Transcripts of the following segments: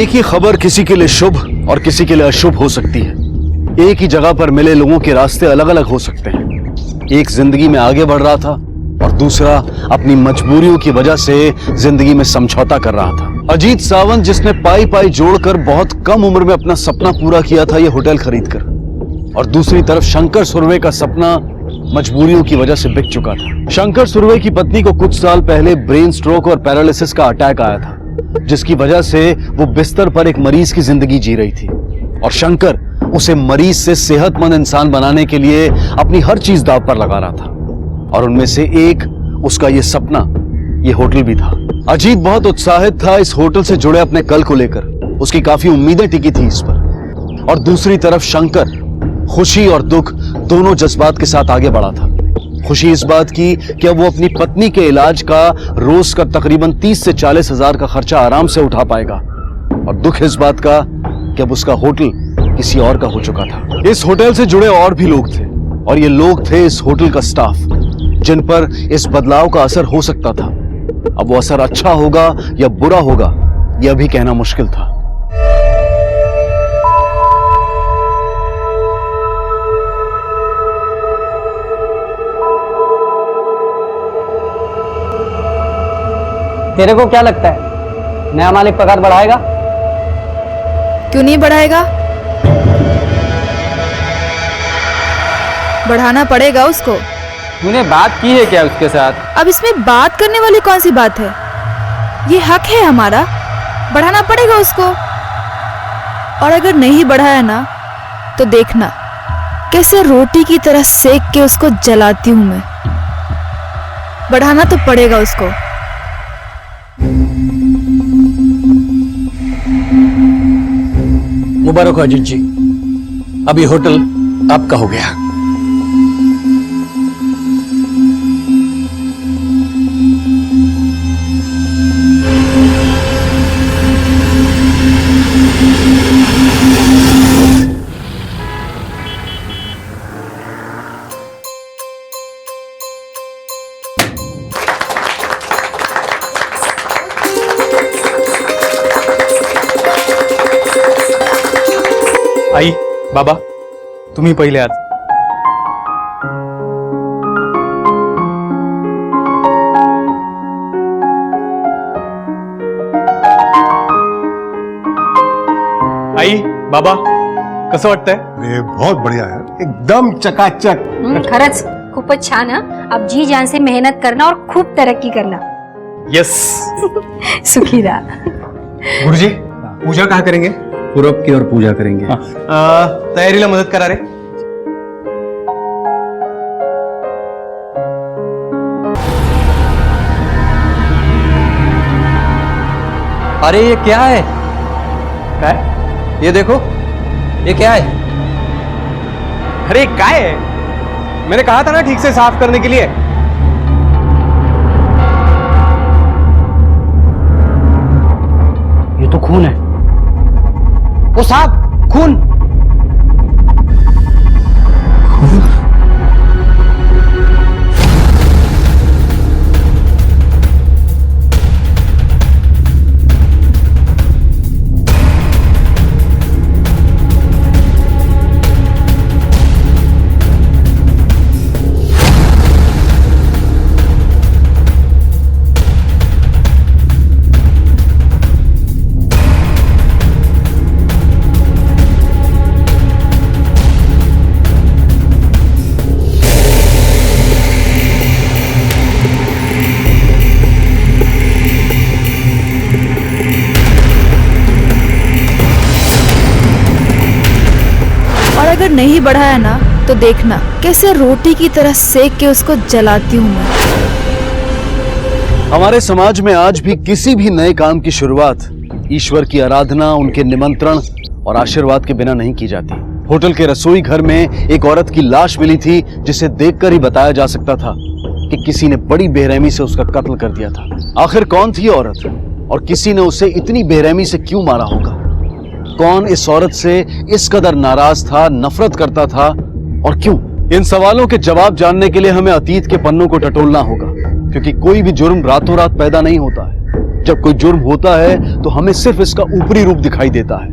एक ही खबर किसी के लिए शुभ और किसी के लिए अशुभ हो सकती है। एक ही जगह पर मिले लोगों के रास्ते अलग अलग हो सकते हैं। एक जिंदगी में आगे बढ़ रहा था और दूसरा अपनी मजबूरियों की वजह से जिंदगी में समझौता कर रहा था। अजीत सावंत जिसने पाई पाई जोड़कर बहुत कम उम्र में अपना सपना पूरा किया था, ये होटल खरीदकर, और दूसरी तरफ शंकर सुरवे का सपना मजबूरियों की वजह से बिक चुका था। शंकर सुरवे की पत्नी को कुछ साल पहले ब्रेन स्ट्रोक और पैरालिसिस का अटैक आया था, जिसकी वजह से वो बिस्तर पर एक मरीज की जिंदगी जी रही थी, और शंकर उसे मरीज से सेहतमंद इंसान बनाने के लिए अपनी हर चीज दांव पर लगा रहा था, और उनमें से एक उसका ये सपना, ये होटल भी था। अजीत बहुत उत्साहित था इस होटल से जुड़े अपने कल को लेकर, उसकी काफी उम्मीदें टिकी थी इस पर। और दूसरी तरफ शंकर खुशी और दुख दोनों जज्बात के साथ आगे बढ़ा था। खुशी इस बात की कि अब वो अपनी पत्नी के इलाज का रोज का तकरीबन 30 से 40 हजार का खर्चा आराम से उठा पाएगा, और दुख इस बात का कि अब उसका होटल किसी और का हो चुका था। इस होटल से जुड़े और भी लोग थे, और ये लोग थे इस होटल का स्टाफ, जिन पर इस बदलाव का असर हो सकता था। अब वो असर अच्छा होगा या बुरा होगा, यह भी कहना मुश्किल था। तेरे को क्या लगता है, नया मालिक पगार बढ़ाएगा? क्यों नहीं बढ़ाएगा? बढ़ाना पड़ेगा उसको। तूने बात की है क्या उसके साथ? अब इसमें बात करने वाली कौन सी बात है? ये हक है हमारा, बढ़ाना पड़ेगा उसको। और अगर नहीं बढ़ाया ना, तो देखना कैसे रोटी की तरह सेक के उसको जलाती हूं मैं। बढ़ाना तो पड़ेगा उसको। मुबारक हो अजीत जी, अभी होटल आपका हो गया। आई, बाबा, तुम्ही पहिले आज। आई, बाबा, कसं वाटतंय? अरे बहुत बढ़िया यार, एकदम चकाचक। खरंच खूपच छान हा। अब जी जान से मेहनत करना और खूब तरक्की करना। यस। सुखी रहा। गुरुजी, पूजा कहाँ करेंगे? पूरब की ओर पूजा करेंगे। तयारीला मदत करा रे। अरे ये क्या है? क्या है? ये देखो, ये क्या है? अरे काय है? मैंने कहा था ना ठीक से साफ करने के लिए। ये तो खून है। वो साहब, खून। अगर नहीं बढ़ाया ना, तो देखना कैसे रोटी की तरह सेक के उसको जलाती हूं मैं। हमारे समाज में आज भी किसी भी नए काम की शुरुआत ईश्वर की आराधना, उनके निमंत्रण और आशीर्वाद के बिना नहीं की जाती। होटल के रसोई घर में एक औरत की लाश मिली थी, जिसे देखकर ही बताया जा सकता था कि किसी ने बड़ी बेरहमी से उसका कत्ल कर दिया था। आखिर कौन थी औरत, और किसी ने उसे इतनी बेरहमी से क्यों मारा होगा? कौन इस औरत से इस कदर नाराज था, नफरत करता था, और क्यों? इन सवालों के जवाब जानने के लिए हमें अतीत के पन्नों को टटोलना होगा, क्योंकि कोई भी जुर्म रातों रात पैदा नहीं होता है। जब कोई जुर्म होता है तो हमें सिर्फ इसका ऊपरी रूप दिखाई देता है,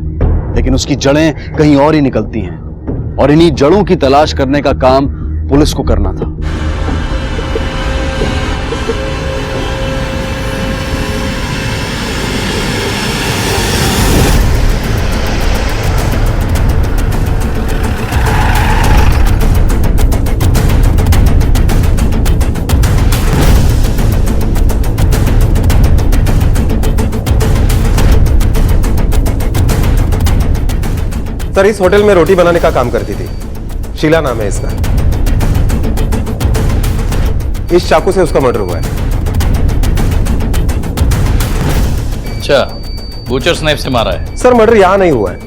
लेकिन उसकी जड़ें कहीं और ही निकलती हैं, और इन्हीं जड़ों की तलाश करने का काम पुलिस को करना था। सर इस होटल में रोटी बनाने का काम करती थी, शीला नाम है इसका। इस चाकू से उसका मर्डर हुआ है। अच्छा, बूचर्स नाइफ से मारा है। सर मर्डर यहां नहीं हुआ है,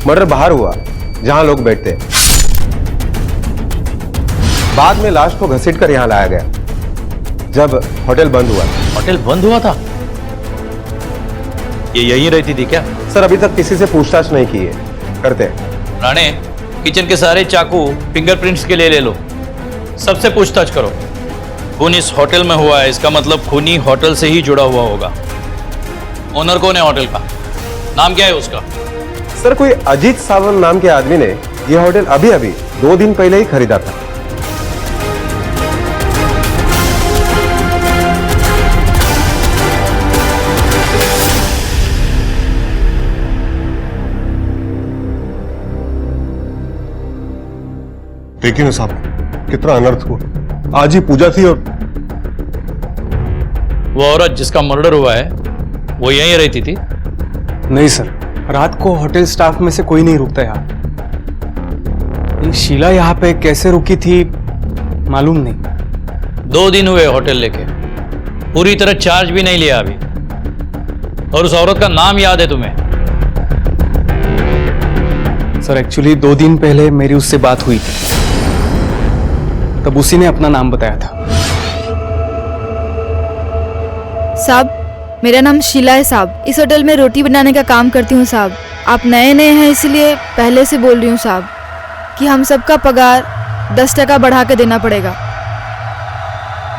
मर्डर बाहर हुआ जहां लोग बैठते हैं। बाद में लाश को घसीट कर यहां लाया गया जब होटल बंद हुआ। होटल बंद हुआ था? ये यहीं रहती थी क्या? सर अभी तक किसी से पूछताछ नहीं की है, करते हैं। राणे, किचन के सारे चाकू फिंगरप्रिंट्स के लिए ले लो, सबसे पूछताछ करो। खून इस होटल में हुआ है, इसका मतलब खूनी होटल से ही जुड़ा हुआ होगा। ओनर कौन है होटल का? नाम क्या है उसका? सर कोई अजीत सावंत नाम के आदमी ने यह होटल अभी अभी 2 दिन पहले ही खरीदा था। देखिए ना साहब, कितना अनर्थ हुआ। आज ही पूजा थी और वो औरत जिसका मर्डर हुआ है वो यहीं रहती थी? नहीं सर, रात को होटल स्टाफ में से कोई नहीं रुकता यहाँ। ये शीला यहाँ पे कैसे रुकी थी मालूम नहीं। 2 दिन हुए होटल लेके, पूरी तरह चार्ज भी नहीं लिया अभी। और उस औरत का नाम याद है तुम्हें? सर एक्चुअली 2 दिन पहले मेरी उससे बात हुई थी, तब उसी ने अपना नाम बताया था। साहब, मेरा नाम शीला है साहब। इस होटल में रोटी बनाने का काम करती हूँ साहब। आप नए नए हैं इसलिए पहले से बोल रही हूँ साहब कि हम सबका पगार 10% बढ़ा के देना पड़ेगा।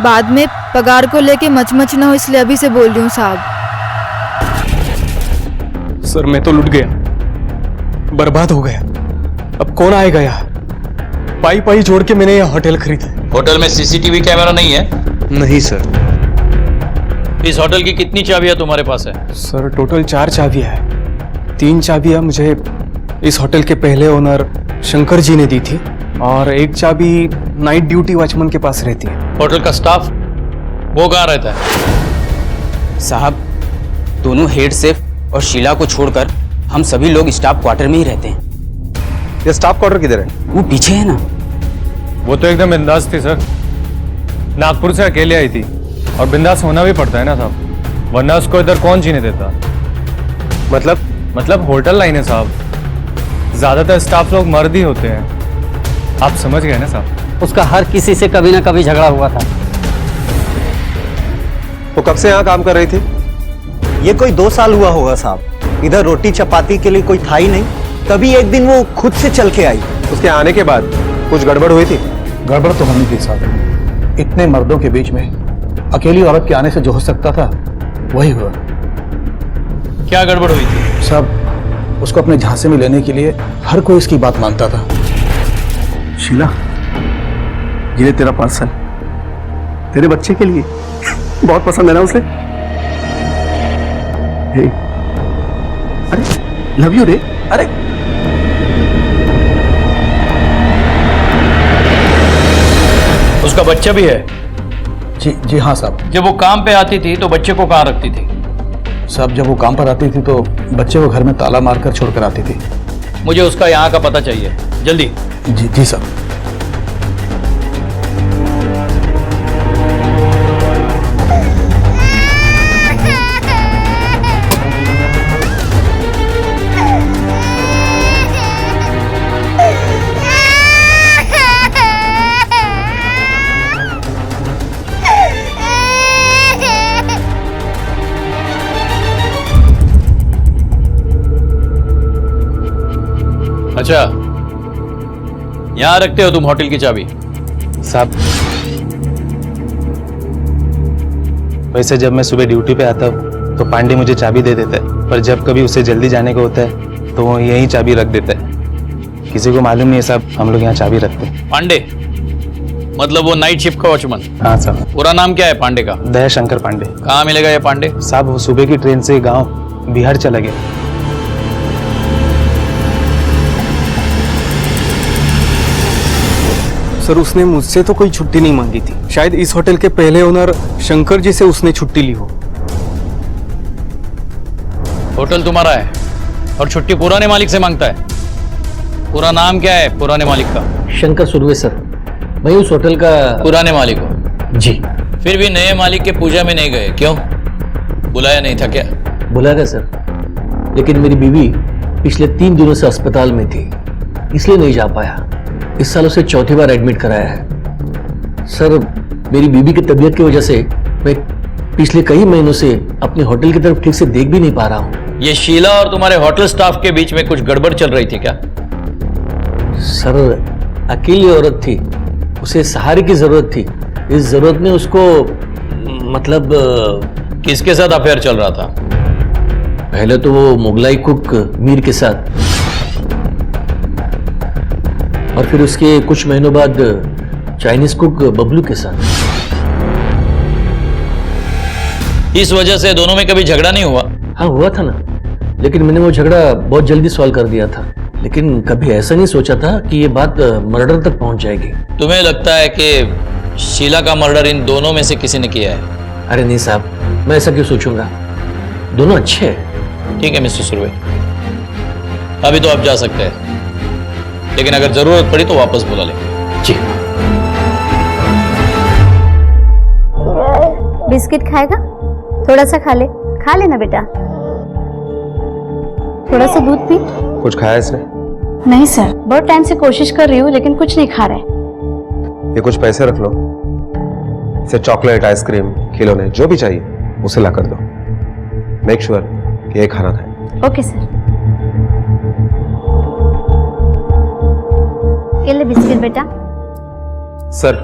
बाद में पगार को लेके मचमच ना हो, इसलिए अभी से बोल रही हूँ साहब। सर मैं तो लुट गया, बर्बाद हो गया। अब कौन आएगा यहाँ? पाई पाई जोड़ के मैंने यह होटल खरीदा। होटल में सीसीटीवी कैमरा नहीं है? नहीं सर। इस होटल की कितनी चाबियां तुम्हारे पास है? सर टोटल 4 चाबियां हैं। 3 चाबियां मुझे इस होटल के पहले ओनर शंकर जी ने दी थी, और 1 चाबी नाइट ड्यूटी वॉचमैन के पास रहती है। होटल का स्टाफ वो कहाँ रहता है? साहब, दोनों हेड सेफ और शीला को छोड़कर हम सभी लोग स्टाफ क्वार्टर में ही रहते हैं। ये स्टाफ क्वार्टर किधर है? वो पीछे है ना। वो तो एकदम बिंदास थी सर, नागपुर से अकेले आई थी, और बिंदास होना भी पड़ता है ना साहब, वरना उसको इधर कौन जीने देता। मतलब होटल लाइन है साहब, ज्यादातर स्टाफ लोग मर्द ही होते हैं, आप समझ गए ना साहब। उसका हर किसी से कभी ना कभी झगड़ा हुआ था। वो कब से यहाँ काम कर रही थी? ये कोई 2 साल हुआ होगा साहब। इधर रोटी चपाती के लिए कोई था ही नहीं, तभी एक दिन वो खुद से चल के आई। उसके आने के बाद कुछ गड़बड़ हुई थी? गड़बड़ तो होनी थी साहब। इतने मर्दों के बीच में अकेली औरत के आने से जो हो सकता था वही हुआ। क्या गड़बड़ हुई थी? साहब, उसको अपने झांसे में लेने के लिए हर कोई इसकी बात मानता था। शीला, ये तेरा पार्सल तेरे बच्चे के लिए, बहुत पसंद है ना उसे। हे, अरे लव यू रे। अरे उसका बच्चा भी है? जी हाँ साहब। जब वो काम पे आती थी तो बच्चे को कहाँ रखती थी? साहब, जब वो काम पर आती थी तो बच्चे को घर में ताला मारकर छोड़कर आती थी। मुझे उसका यहाँ का पता चाहिए, जल्दी। जी साहब। अच्छा, यहां रखते हो तुम होटल की चाबी? साहब, वैसे जब मैं सुबह ड्यूटी पे आता हूँ तो पांडे मुझे चाबी दे देता है, पर जब कभी उसे जल्दी जाने को होता है तो वो यहीं चाबी रख देता है। किसी को मालूम नहीं है साहब, हम लोग यहाँ चाबी रखते हैं। पांडे मतलब वो नाइट शिफ्ट का वॉचमैन? हाँ साहब। पूरा नाम क्या है पांडे का? दयाशंकर पांडे। कहाँ मिलेगा ये पांडे? साहब वो सुबह की ट्रेन से गांव बिहार चला गया। सर उसने मुझसे तो कोई छुट्टी नहीं मांगी थी, शायद इस होटल के पहले ओनर शंकर जी से उसने छुट्टी ली हो। होटल तुम्हारा है और छुट्टी पुराने मालिक से मांगता है। पूरा नाम क्या है पुराने मालिक का? शंकर सुरवे सर, मैं उस होटल का पुराने मालिक हो? जी। फिर भी नए मालिक के पूजा में नहीं गए क्यों? बुलाया नहीं था क्या? बुलाया था सर, लेकिन मेरी बीवी पिछले 3 दिनों से अस्पताल में थी, इसलिए नहीं जा पाया। इस साल उसे 4थी बार एडमिट कराया है। सर मेरी बीवी की तबीयत की वजह से मैं पिछले कई महीनों से अपने होटल की तरफ ठीक से देख भी नहीं पा रहा हूँ। ये शीला और तुम्हारे होटल स्टाफ के बीच में कुछ गड़बड़ चल रही थी क्या? सर अकेली औरत थी, उसे सहारे की जरूरत थी। इस जरूरत में उसको मतलब किसके साथ अफेयर चल रहा था? पहले तो वो मुगलाई कुक मीर के साथ, और फिर उसके कुछ महीनों बाद चाइनीज कुक बबलू के साथ। इस वजह से दोनों में कभी झगड़ा नहीं हुआ? हाँ हुआ था ना, लेकिन मैंने वो झगड़ा बहुत जल्दी सॉल्व कर दिया था। लेकिन कभी ऐसा नहीं सोचा था कि ये बात मर्डर तक पहुंच जाएगी। तुम्हें लगता है कि शीला का मर्डर इन दोनों में से किसी ने किया है? अरे नहीं साहब, मैं ऐसा क्यों सोचूंगा, दोनों अच्छे हैं। ठीक है मिस्टर सुरवे, अभी तो आप जा सकते हैं, लेकिन अगर जरूरत पड़ी तो वापस बुला लेंगे। जी। बिस्किट खाएगा? थोड़ा सा खा ले, खा लेना बेटा। थोड़ा सा दूध पी। कुछ खाया इसने? नहीं सर, बहुत टाइम से कोशिश कर रही हूँ लेकिन कुछ नहीं खा रहे। ये कुछ पैसे रख लो, इसे चॉकलेट, आइसक्रीम, खिलौने जो भी चाहिए उसे ला कर दो। मेक श्योर कि ये खाना खाए। Okay sir. ये ले बिस्किट बेटा। सर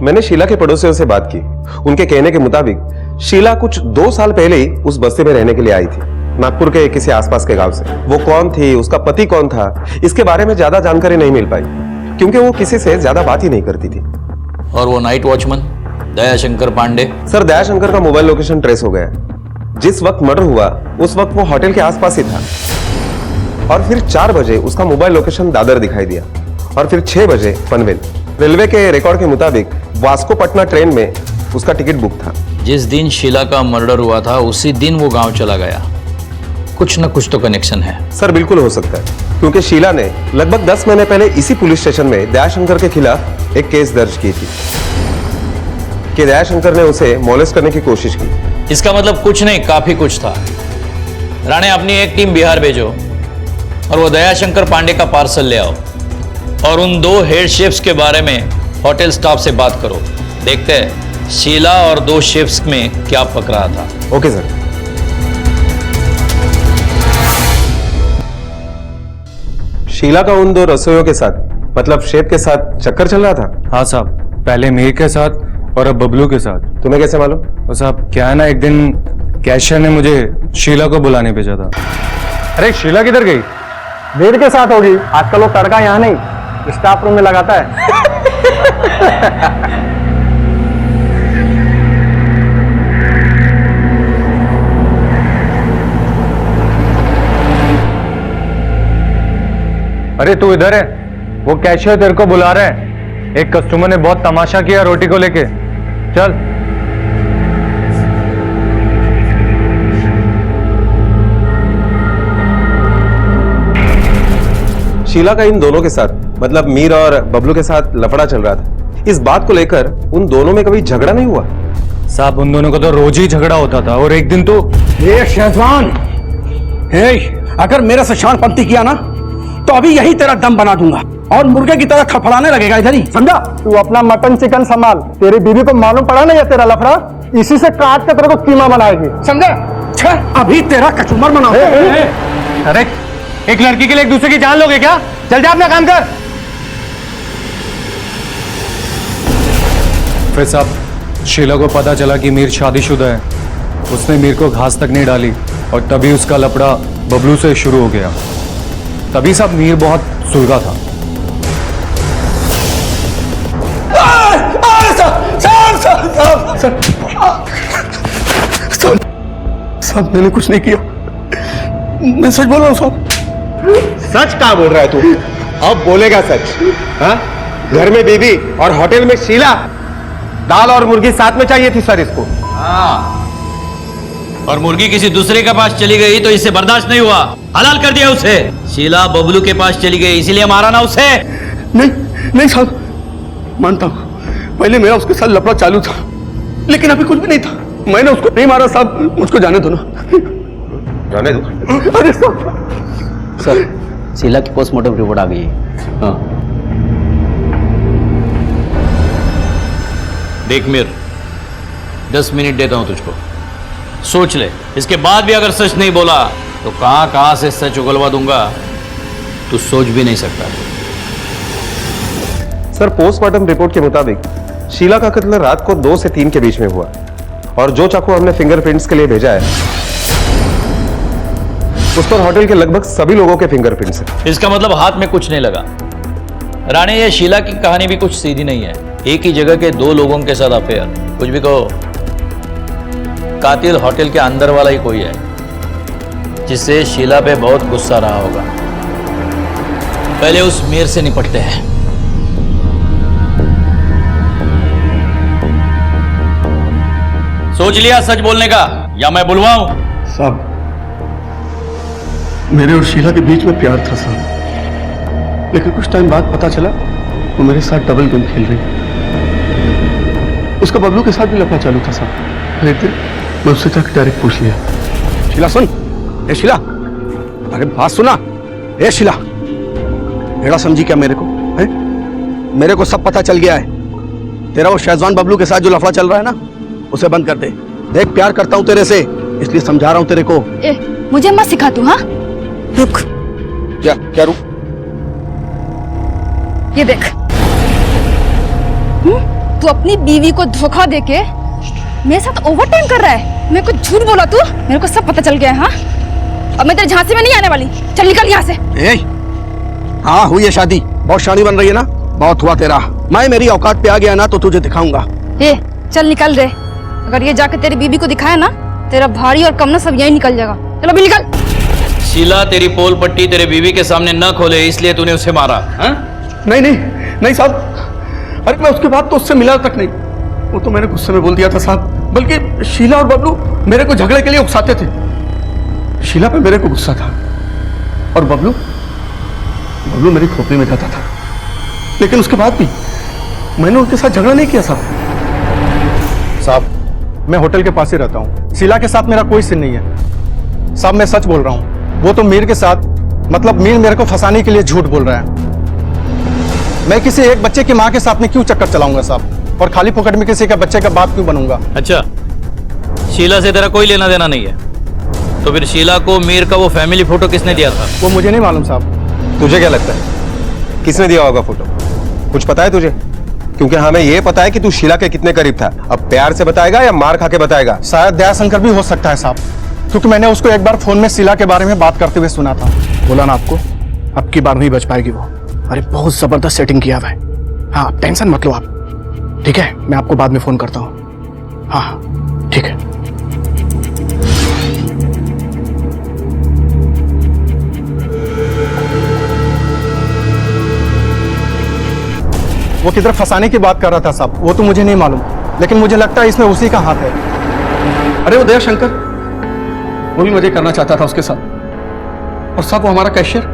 मैंने शीला के पड़ोसियों से बात की। उनके कहने के मुताबिक शीला कुछ 2 साल पहले ही उस बस्ती में रहने के लिए आई थी, नागपुर के किसी आसपास के गांव से। वो कौन थी, उसका पति कौन था, इसके बारे में ज्यादा जानकारी नहीं मिल पाई, क्योंकि वो किसी से ज्यादा बात ही नहीं करती थी। और वो night watchman Dayashankar Pandey? Sir Dayashankar का मोबाइल लोकेशन ट्रेस हो गया। जिस वक्त मर्डर हुआ उस वक्त वो होटल के आसपास ही था, और फिर 4 बजे उसका मोबाइल लोकेशन दादर दिखाई दिया, और फिर 6 बजे पनवेल। रेलवे के रिकॉर्ड के मुताबिक वास्को पटना ट्रेन में उसका टिकट बुक था। जिस दिन शीला का मर्डर हुआ था उसी दिन वो गांव चला गया। कुछ न कुछ तो कनेक्शन है। सर बिल्कुल हो सकता है, क्योंकि शीला ने लगभग 10 महीने पहले इसी पुलिस स्टेशन में दयाशंकर के खिलाफ एक केस दर्ज की थी कि दयाशंकर ने उसे मॉलेस्ट करने की कोशिश की। इसका मतलब कुछ नहीं, काफी कुछ था। राणे अपनी एक टीम बिहार भेजो और वो दयाशंकर पांडे का पार्सल ले आओ, और उन 2 हेड शेफ्स के बारे में होटल स्टाफ से बात करो। देखते हैं शीला और 2 शेफ्स में क्या पक रहा था। Okay sir. शीला का उन 2 रसोइयों के साथ, मतलब शेफ के साथ चक्कर चल रहा था? हाँ साहब, पहले मीर के साथ और अब बबलू के साथ। तुम्हें कैसे मालूम? तो साहब क्या है ना, एक दिन कैशियर ने मुझे शीला को बुलाने भेजा था। अरे शीला किधर गई? मीर के साथ होगी, आजकल वो तड़का यहाँ नहीं स्टाफ रूम में लगाता है। अरे तू इधर है, वो कैशियर तेरे को बुला रहे हैं। एक कस्टमर ने बहुत तमाशा किया रोटी को लेके, चल। शीला का इन दोनों के साथ, मतलब मीर और बबलू के साथ लफड़ा चल रहा था। इस बात को लेकर उन दोनों में कभी झगड़ा नहीं हुआ? साहब उन दोनों को तो रोज ही झगड़ा होता था, और एक दिन तो ये शेजवान, अगर मेरे से शानपंती किया ना तो अभी यही तेरा दम बना दूंगा और मुर्गे की तरह थड़फड़ाने लगेगा इधर ही, समझा? तू अपना मटन चिकन संभाल, तेरी बीवी को मालूम पड़ा नहीं है तेरा लफड़ा, इसी से काट के तेरे को कीमा बनाएगी, समझा? अभी तेरा कचूमर बनाओ। अरे एक लड़की के लिए एक दूसरे की जान लोगे क्या? चल जा अपना काम कर। फिर साहब शीला को पता चला कि मीर शादीशुदा है, उसने मीर को घास तक नहीं डाली और तभी उसका लफड़ा बबलू से शुरू हो गया। तभी साहब मीर बहुत सुलगा था। साहब मैंने कुछ नहीं किया, मैं सच बोल रहा हूँ साहब। सच क्या बोल रहा है तू? अब बोलेगा सच? हाँ? घर में बीबी और होटल में शीला, दाल और मुर्गी साथ में चाहिए थी सर इसको। हाँ, और मुर्गी किसी दूसरे के पास चली गई तो इससे बर्दाश्त नहीं हुआ, हलाल कर दिया उसे। शीला बबलू के पास चली गई इसीलिए मारा ना उसे। नहीं नहीं साहब, मानता हूँ पहले मेरा उसके साथ लफड़ा चालू था, लेकिन अभी कुछ भी नहीं था। मैंने उसको नहीं मारा साहब, मुझको जाने दो ना। जाने दो। अरे साहब। सर, शीला की पोस्टमार्टम रिपोर्ट आ गई है। हाँ। देख मीर, 10 मिनट देता हूं तुझको, सोच ले। इसके बाद भी अगर सच नहीं बोला तो कहां कहां से सच उगलवा दूंगा तू सोच भी नहीं सकता। सर, पोस्टमार्टम रिपोर्ट के मुताबिक शीला का कत्ल रात को 2 से 3 के बीच में हुआ और जो चाकू हमने फिंगरप्रिंट्स के लिए भेजा है उस पर होटल के लगभग सभी लोगों के फिंगरप्रिंट्स हैं। इसका मतलब हाथ में कुछ नहीं लगा। राणे, ये शीला की कहानी भी कुछ सीधी नहीं है। एक ही जगह के 2 लोगों के साथ अफेयर, कुछ भी कहो, कातिल होटल के अंदर वाला ही कोई है जिससे शीला पे बहुत गुस्सा रहा होगा। पहले उस मीर से निपटते हैं। सोच लिया सच बोलने का या मैं बुलवाऊं? साहब, मेरे और शीला के बीच में प्यार था साहब, लेकिन कुछ टाइम बाद पता चला वो मेरे साथ डबल गेम खेल रही। उसका बबलू के साथ भी लफड़ा चालू था साहब। फिर एक दिन मैं उससे जाकर डायरेक्ट पूछ लिया, शीला सुन, ए शीला, अरे बात सुना, ए शीला, बेड़ा समझी क्या मेरे को? है? मेरे को सब पता चल गया है। तेरा वो शेजवान बबलू के साथ जो लफड़ा चल रहा है ना, उसे बंद कर दे। देख, प्यार करता हूं तेरे से, इसलिए समझा रहा हूं तेरे को। मुझे मत सिखा तू। हाँ, रुक। क्या रुक? ये देख, तू अपनी बीवी को धोखा देके मेरे साथ ओवर टाइम कर रहा है। मेरे को झूठ बोला तू, मेरे को सब पता चल गया है। हाँ, अब मैं तेरे झांसे में नहीं आने वाली। चल निकल यहाँ से। हाँ, हुई है शादी, बहुत शादी बन रही है ना, बहुत हुआ तेरा। मैं मेरी औकात पे आ गया ना तो तुझे दिखाऊंगा। चल निकल रे, अगर ये जाके तेरी बीबी को दिखाया ना, तेरा भारी और कम ना सब यही निकल जाएगा। चलो अभी निकल। शीला तेरी पोल पट्टी तेरे बीवी के सामने न खोले इसलिए तूने उसे मारा? हाँ? नहीं नहीं नहीं साहब, अरे मैं उसके बाद तो उससे मिला तक नहीं। वो तो मैंने गुस्से में बोल दिया था साहब। बल्कि शीला और बबलू मेरे को झगड़े के लिए उकसाते थे। शीला पे मेरे को गुस्सा था और बबलू मेरी खोपड़ी में जाता था, लेकिन उसके बाद भी मैंने उनके साथ झगड़ा नहीं किया साहब, मैं होटल के पास ही रहता हूँ। शीला के साथ मेरा कोई सीन नहीं है साहब, मैं सच बोल रहा हूँ। वो तो मीर के साथ, मतलब मीर मेरे को फंसाने के लिए झूठ बोल रहा है। मैं किसी एक बच्चे की माँ के साथ में क्यों चक्कर चलाऊंगा साहब, और खाली पॉकेट में किसी का बच्चे का बाप क्यों बनूंगा? अच्छा, शीला से तेरा कोई लेना देना नहीं है तो फिर शीला को मीर का वो फैमिली फोटो किसने दिया था? वो मुझे नहीं मालूम साहब। तुझे क्या लगता है किसने दिया होगा फोटो? कुछ पता है तुझे? क्योंकि हमें यह पता है कि तू शीला के कितने करीब था। अब प्यार से बताएगा या मार खा के बताएगा? शायद दयाशंकर भी हो सकता है साहब, क्योंकि मैंने उसको एक बार फोन में शीला के बारे में बात करते हुए सुना था। बोला ना आपको, अब की बार नहीं बच पाएगी वो। अरे बहुत जबरदस्त सेटिंग किया हुआ है। हाँ, टेंशन मत लो आप, ठीक है? मैं आपको बाद में फोन करता हूँ। हाँ ठीक है। वो किधर फंसाने की बात कर रहा था साहब, वो तो मुझे नहीं मालूम, लेकिन मुझे लगता है इसमें उसी का हाथ है। अरे वो दया शंकर, वो भी मजे करना चाहता था उसके साथ, और साहब वो हमारा कैशियर,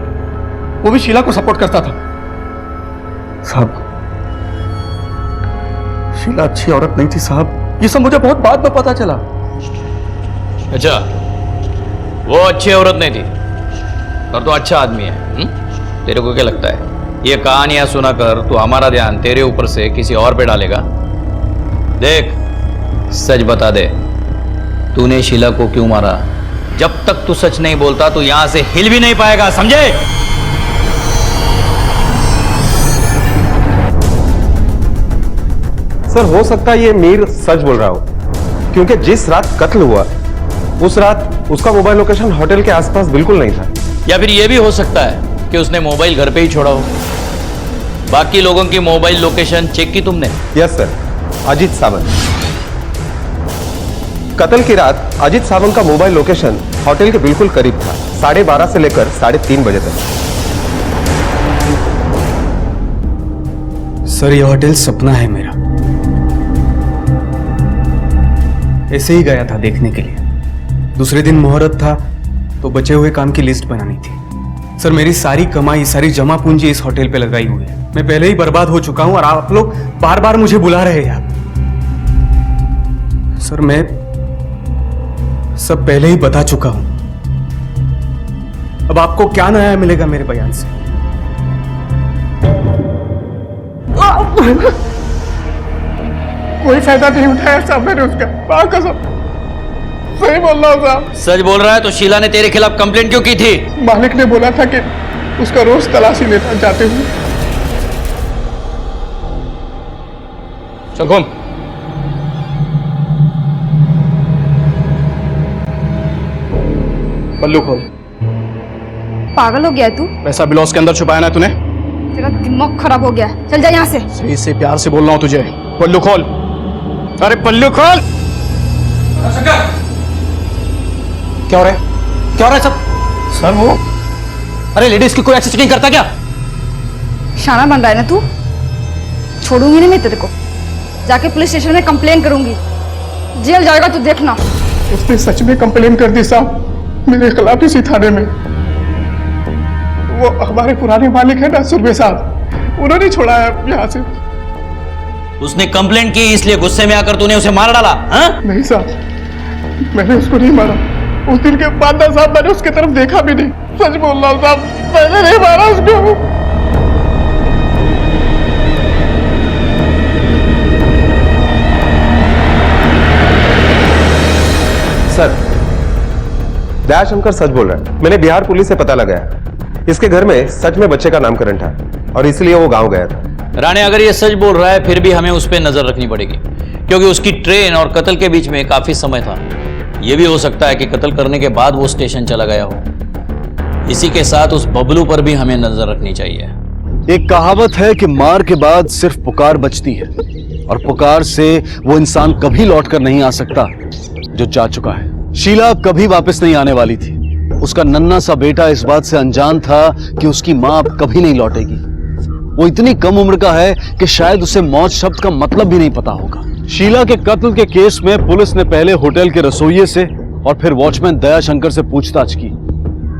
वो भी शीला को सपोर्ट करता था। साहब, शीला अच्छी औरत नहीं थी साहब, ये सब मुझे बहुत बाद में पता चला। अच्छा, वो अच्छी औरत नहीं थी और तो अच्छा आदमी है। तेरे को क्या लगता है ये कहानियां सुनाकर तू हमारा ध्यान तेरे ऊपर से किसी और पे डालेगा? देख, सच बता दे, तूने शीला को क्यों मारा? जब तक तू सच नहीं बोलता तो यहां से हिल भी नहीं पाएगा, समझे? सर, हो सकता है ये मीर सच बोल रहा हो, क्योंकि जिस रात कत्ल हुआ उस रात उसका मोबाइल लोकेशन होटल के आसपास बिल्कुल नहीं था। या फिर यह भी हो सकता है कि उसने मोबाइल घर पे ही छोड़ा हो। बाकी लोगों की मोबाइल लोकेशन चेक की तुमने? Yes sir, Ajit Sawant. कत्ल की रात अजीत सावंत का मोबाइल लोकेशन होटल के बिल्कुल करीब था, 12:30 से लेकर 3:30 बजे तक। सर ये होटल सपना है मेरा, ऐसे ही गया था देखने के लिए। दूसरे दिन मुहूर्त था तो बचे हुए काम की लिस्ट बनानी थी। सर मेरी सारी कमाई, सारी जमा पूंजी इस होटल पे लगाई हुई है। मैं पहले ही बर्बाद हो चुका हूं और आप लोग बार बार मुझे बुला रहे हैं। सर मैं सब पहले ही बता चुका हूं। अब आपको क्या नया मिलेगा मेरे बयान से? कोई फायदा नहीं उठाया साहब मैंने उसका, मां कसम सही बोल रहा हूँ साहब। सच बोल रहा है तो शीला ने तेरे खिलाफ कंप्लेंट क्यों की थी? मालिक ने बोला था कि उसका रोज तलाशी लेता जाते हुए। चल कौन? पल्लू खोल। पागल हो गया है तू? पैसा ब्लाउज के अंदर छुपाया ना तूने? तेरा दिमाग खराब हो गया, चल जा यहाँ से। सही से प्यार से बोल रहा हूँ तुझे। पल्लू खोल, अरे पल्लू खोल। क्या हो रहा है? क्या हो रहा है सब? सर वो अरे लेडीज की कोई एक्सेस नहीं करता क्या? शाना बन रहा है ना तू? छोड़ूंगी नहीं मैं तेरे को, जाके पुलिस स्टेशन में कंप्लेन करूंगी, जेल जाएगा तू देखना। उसने सच में कंप्लेन कर दी साहब मेरे खिलाफ इसी थाने में। वो हमारे पुराने मालिक है ना सुरभि साहब, उन्होंने छोड़ा है यहाँ से। उसने कंप्लेंट की इसलिए गुस्से में आकर तूने उसे मार डाला? हाँ? नहीं साहब, मैंने उसको नहीं मारा। उस दिन के बाद ना साहब मैंने उसकी तरफ देखा भी नहीं। सच बोल रहा हूँ साहब, मैंने नहीं मारा उसको। सर, दयाशंकर सच बोल रहा है। मैंने बिहार पुलिस से पता लगाया, इसके घर में सच में बच्चे का नामकरण था और इसलिए वो गांव गया था। राणे अगर ये सच बोल रहा है फिर भी हमें उस पर नजर रखनी पड़ेगी, क्योंकि उसकी ट्रेन और कत्ल के बीच में काफी समय था। यह भी हो सकता है कि कत्ल करने के बाद वो स्टेशन चला गया हो। इसी के साथ उस बबलू पर भी हमें नजर रखनी चाहिए। एक कहावत है कि मार के बाद सिर्फ पुकार बचती है, और पुकार से वो इंसान कभी लौटकर नहीं आ सकता जो जा चुका है। शीला अब कभी वापस नहीं आने वाली थी। उसका नन्हा सा बेटा इस बात से अनजान था कि उसकी मां अब कभी नहीं लौटेगी। वो इतनी कम उम्र का है कि शायद उसे मौत शब्द का मतलब भी नहीं पता होगा। शीला के कत्ल के केस में पुलिस ने पहले होटल के रसोइये से और फिर वॉचमैन दयाशंकर से पूछताछ की।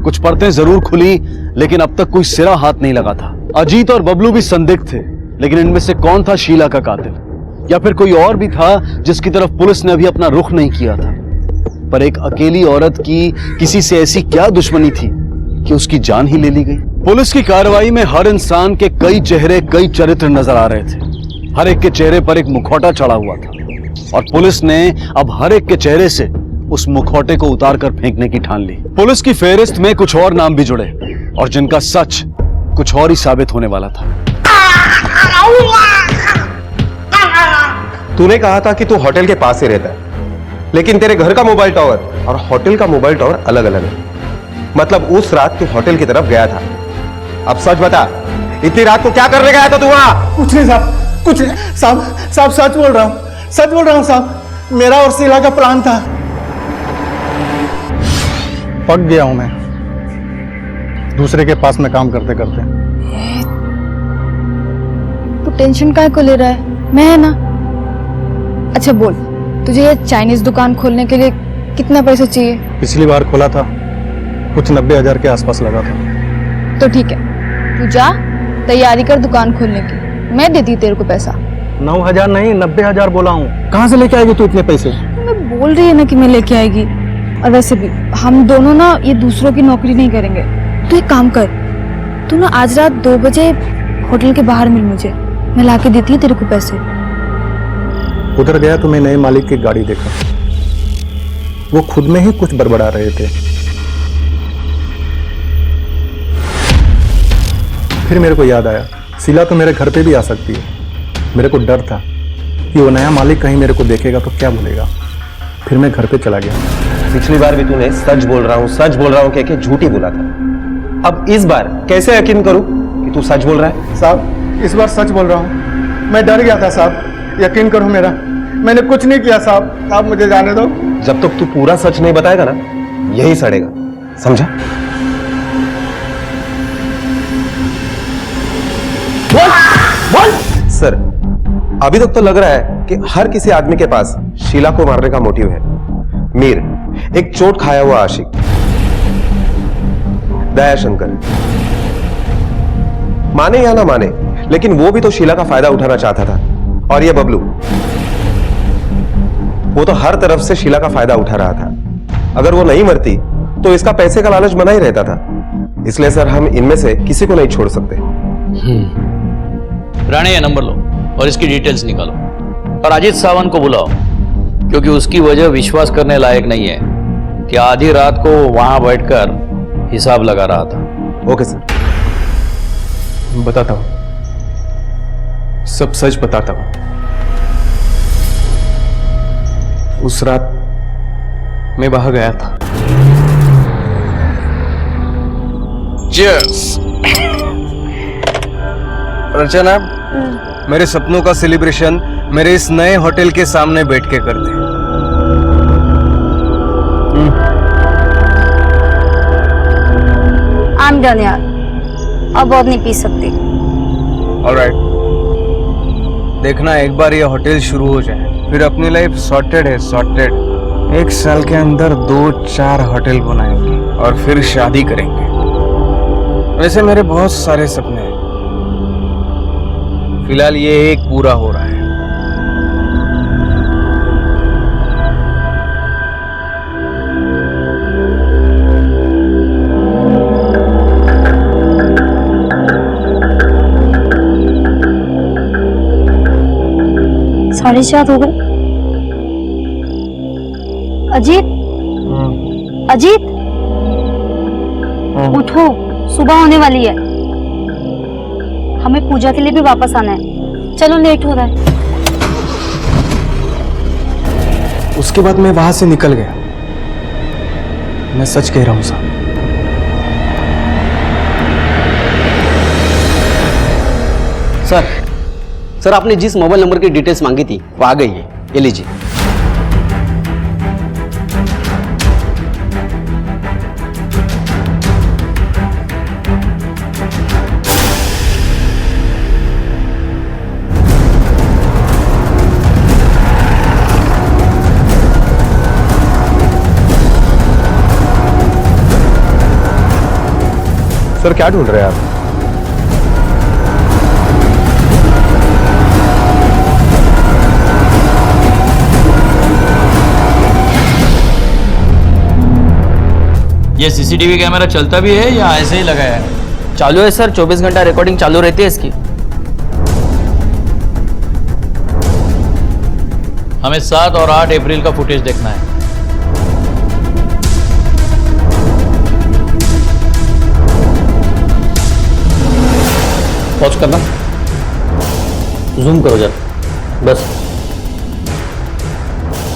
कुछ परतें जरूर खुली, लेकिन अब तक कोई सिरा हाथ नहीं लगा था। अजीत और बबलू भी संदिग्ध थे, लेकिन इनमें से कौन था शीला का कातिल, या फिर कोई और भी था जिसकी तरफ पुलिस ने अभी अपना रुख नहीं किया था। पर एक अकेली औरत की किसी से ऐसी क्या दुश्मनी थी कि उसकी जान ही ले ली गई। पुलिस की कार्रवाई में हर इंसान के कई चेहरे, कई चरित्र नजर आ रहे थे। हर एक के चेहरे पर एक मुखौटा चढ़ा हुआ था, और पुलिस ने अब हर एक के चेहरे से उस मुखौटे को उतारकर फेंकने की ठान ली। पुलिस की फेहरिस्त में कुछ और नाम भी जुड़े, और जिनका सच कुछ और ही साबित होने वाला था। तूने कहा था कि तू होटल के पास ही रहता है, लेकिन तेरे घर का मोबाइल टावर और होटल का मोबाइल टावर अलग अलग है। मतलब उस रात तू होटल की तरफ गया था। अब सच बता, इतनी रात को क्या करने गया था तू वहां? कुछ नहीं साहब, कुछ नहीं साहब, सच बोल रहा हूँ, सच बोल रहा हूँ साहब। मेरा और शीला का प्लान था। पक गया हूं मैं दूसरे के पास में काम करते करते। तू टेंशन काहे को ले रहा है? मैं है ना। अच्छा बोल, तुझे ये चाइनीज दुकान खोलने के लिए कितना पैसा चाहिए? पिछली बार खोला था, कुछ 90,000 के आसपास लगा था। तो ठीक है, तू जा तैयारी कर दुकान खोलने की, मैं देती तेरे को पैसा। 9,000 नहीं, 90,000 बोला हूँ। कहाँ से लेके आएगी तू इतने पैसे? मैं बोल रही है ना कि मैं लेके आएगी। और वैसे भी हम दोनों ना ये दूसरों की नौकरी नहीं करेंगे। तू एक काम कर, तू ना आज रात 2 बजे होटल के बाहर मिल मुझे, मैं लाके देती हूँ तेरे को पैसे। उधर गया तो मैं नए मालिक की गाड़ी देखा, वो खुद में ही कुछ बड़बड़ा रहे थे। फिर मेरे को याद आया, शीला तो मेरे घर पे भी आ सकती है। मेरे को डर था कि वो नया मालिक कहीं मेरे को देखेगा तो क्या बोलेगा। फिर मैं घर पे चला गया। पिछली बार भी तूने सच बोल रहा हूं कह के झूठी बोला था। अब इस बार कैसे यकीन करूं कि तू सच बोल रहा है? साहब इस बार सच बोल रहा हूँ, मैं डर गया था साहब, यकीन करो मेरा, मैंने कुछ नहीं किया साहब, आप मुझे जाने दो। जब तक तू पूरा सच नहीं बताएगा ना, यही सड़ेगा, समझा? बोल। सर, अभी तक तो लग रहा है कि हर किसी आदमी के पास शीला को मारने का मोटिव है। मीर, एक चोट खाया हुआ आशिक, दयाशंकर, माने या ना माने, लेकिन वो भी तो शीला का फायदा उठाना चाहता था। और ये बबलू, वो तो हर तरफ से शीला का फायदा उठा रहा था। अगर वो नहीं मरती तो इसका पैसे का लालच बना ही रहता था। इसलिए सर, हम इनमें से किसी को नहीं छोड़ सकते। राणे, ये नंबर लो और इसकी डिटेल्स निकालो और अजीत सावंत को बुलाओ, क्योंकि उसकी वजह विश्वास करने लायक नहीं है कि आधी रात को वहां बैठकर हिसाब लगा रहा था। Okay sir. बताता हूं, सब सच बताता हूं। उस रात मैं वहां गया था। Cheers! अर्चना, मेरे सपनों का सेलिब्रेशन मेरे इस नए होटल के सामने बैठ के करते हैं। I'm done यार, अब और नहीं पी सकती। Alright. देखना, एक बार ये होटल शुरू हो जाए फिर अपनी लाइफ सॉर्टेड है, सॉर्टेड। 1 साल के अंदर 2-4 होटल बनाएंगे और फिर शादी करेंगे। वैसे मेरे बहुत सारे सपने हैं, फिलहाल ये एक पूरा हो रहा है। साढ़े 4 हो गए। अजीत, अजीत, उठो, सुबह होने वाली है। हमें पूजा के लिए भी वापस आना है, चलो लेट हो रहा है। उसके बाद मैं वहां से निकल गया। मैं सच कह रहा हूं साहब। सर, आपने जिस मोबाइल नंबर की डिटेल्स मांगी थी वो आ गई है, ये लीजिए। सर, क्या ढूंढ रहे हैं आप? ये सीसीटीवी कैमरा चलता भी है या ऐसे ही लगाया है? चालू है सर, 24 घंटा रिकॉर्डिंग चालू रहती है इसकी। हमें 7 और 8 अप्रैल का फुटेज देखना है। पॉज करना, जूम करो जरा, बस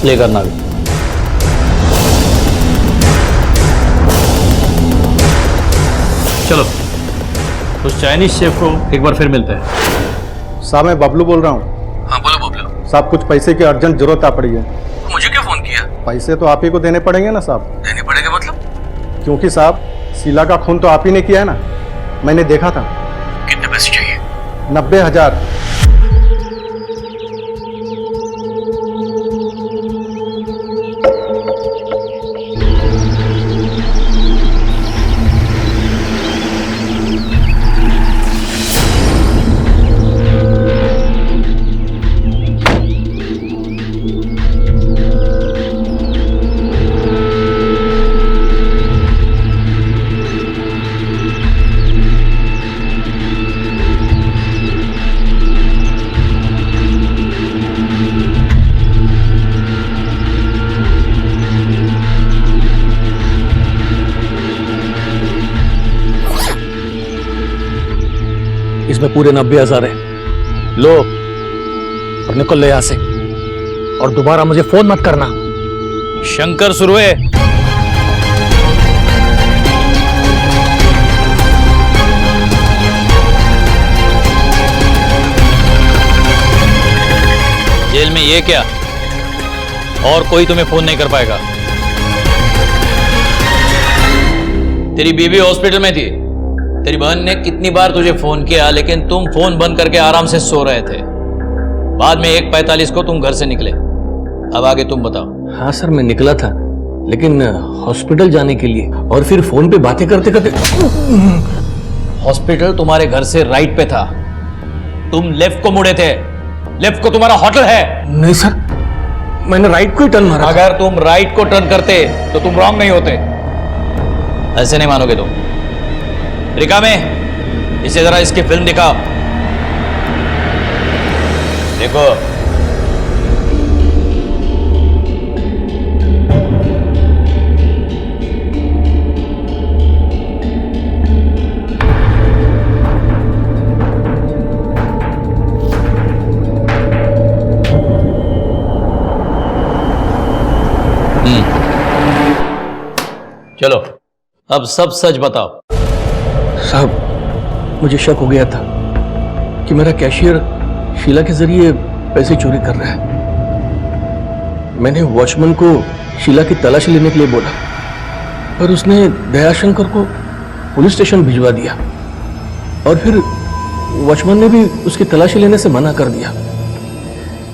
प्ले करना भी। चलो, उस चाइनीज शेफ को एक बार फिर मिलते हैं। साहब मैं बबलू बोल रहा हूँ। हाँ बोलो बबलू। साहब कुछ पैसे की अर्जेंट जरूरत आ पड़ी है। मुझे क्या फोन किया? पैसे तो आप ही को देने पड़ेंगे ना साहब। देने पड़ेगा मतलब? क्योंकि साहब शीला का खून तो आप ही ने किया है ना, मैंने देखा था। कितने पैसे चाहिए? 90,000। इसमें पूरे 90,000 है, लो और निकल ले यहां से, और दोबारा मुझे फोन मत करना। शंकर सुरवे, ये क्या? और कोई तुम्हें फोन नहीं कर पाएगा। तेरी बीवी हॉस्पिटल में थी। तेरी बहन ने कितनी बार तुझे फोन किया, लेकिन तुम फोन बंद करके आराम से सो रहे थे। बाद में 1:45 को तुम घर से निकले। अब आगे तुम बताओ। हाँ सर, मैं निकला था, लेकिन हॉस्पिटल जाने के लिए, और फिर फोन पे बातें करते करते। हॉस्पिटल तुम्हारे घर से राइट पे था, तुम लेफ्ट को मुड़े थे। लेफ्ट को तुम्हारा होटल है। नहीं सर, मैंने राइट को ही टर्न मारा। अगर तुम राइट को टर्न करते तो तुम रॉन्ग नहीं होते। ऐसे नहीं मानोगे तुम। रिका में इसे जरा इसकी फिल्म दिखाओ। देखो, चलो अब सब सच बताओ। साहब, मुझे शक हो गया था कि मेरा कैशियर शीला के जरिए पैसे चोरी कर रहा है। मैंने वॉचमैन को शीला की तलाशी लेने के लिए बोला, पर उसने दयाशंकर को पुलिस स्टेशन भिजवा दिया, और फिर वॉचमैन ने भी उसकी तलाशी लेने से मना कर दिया।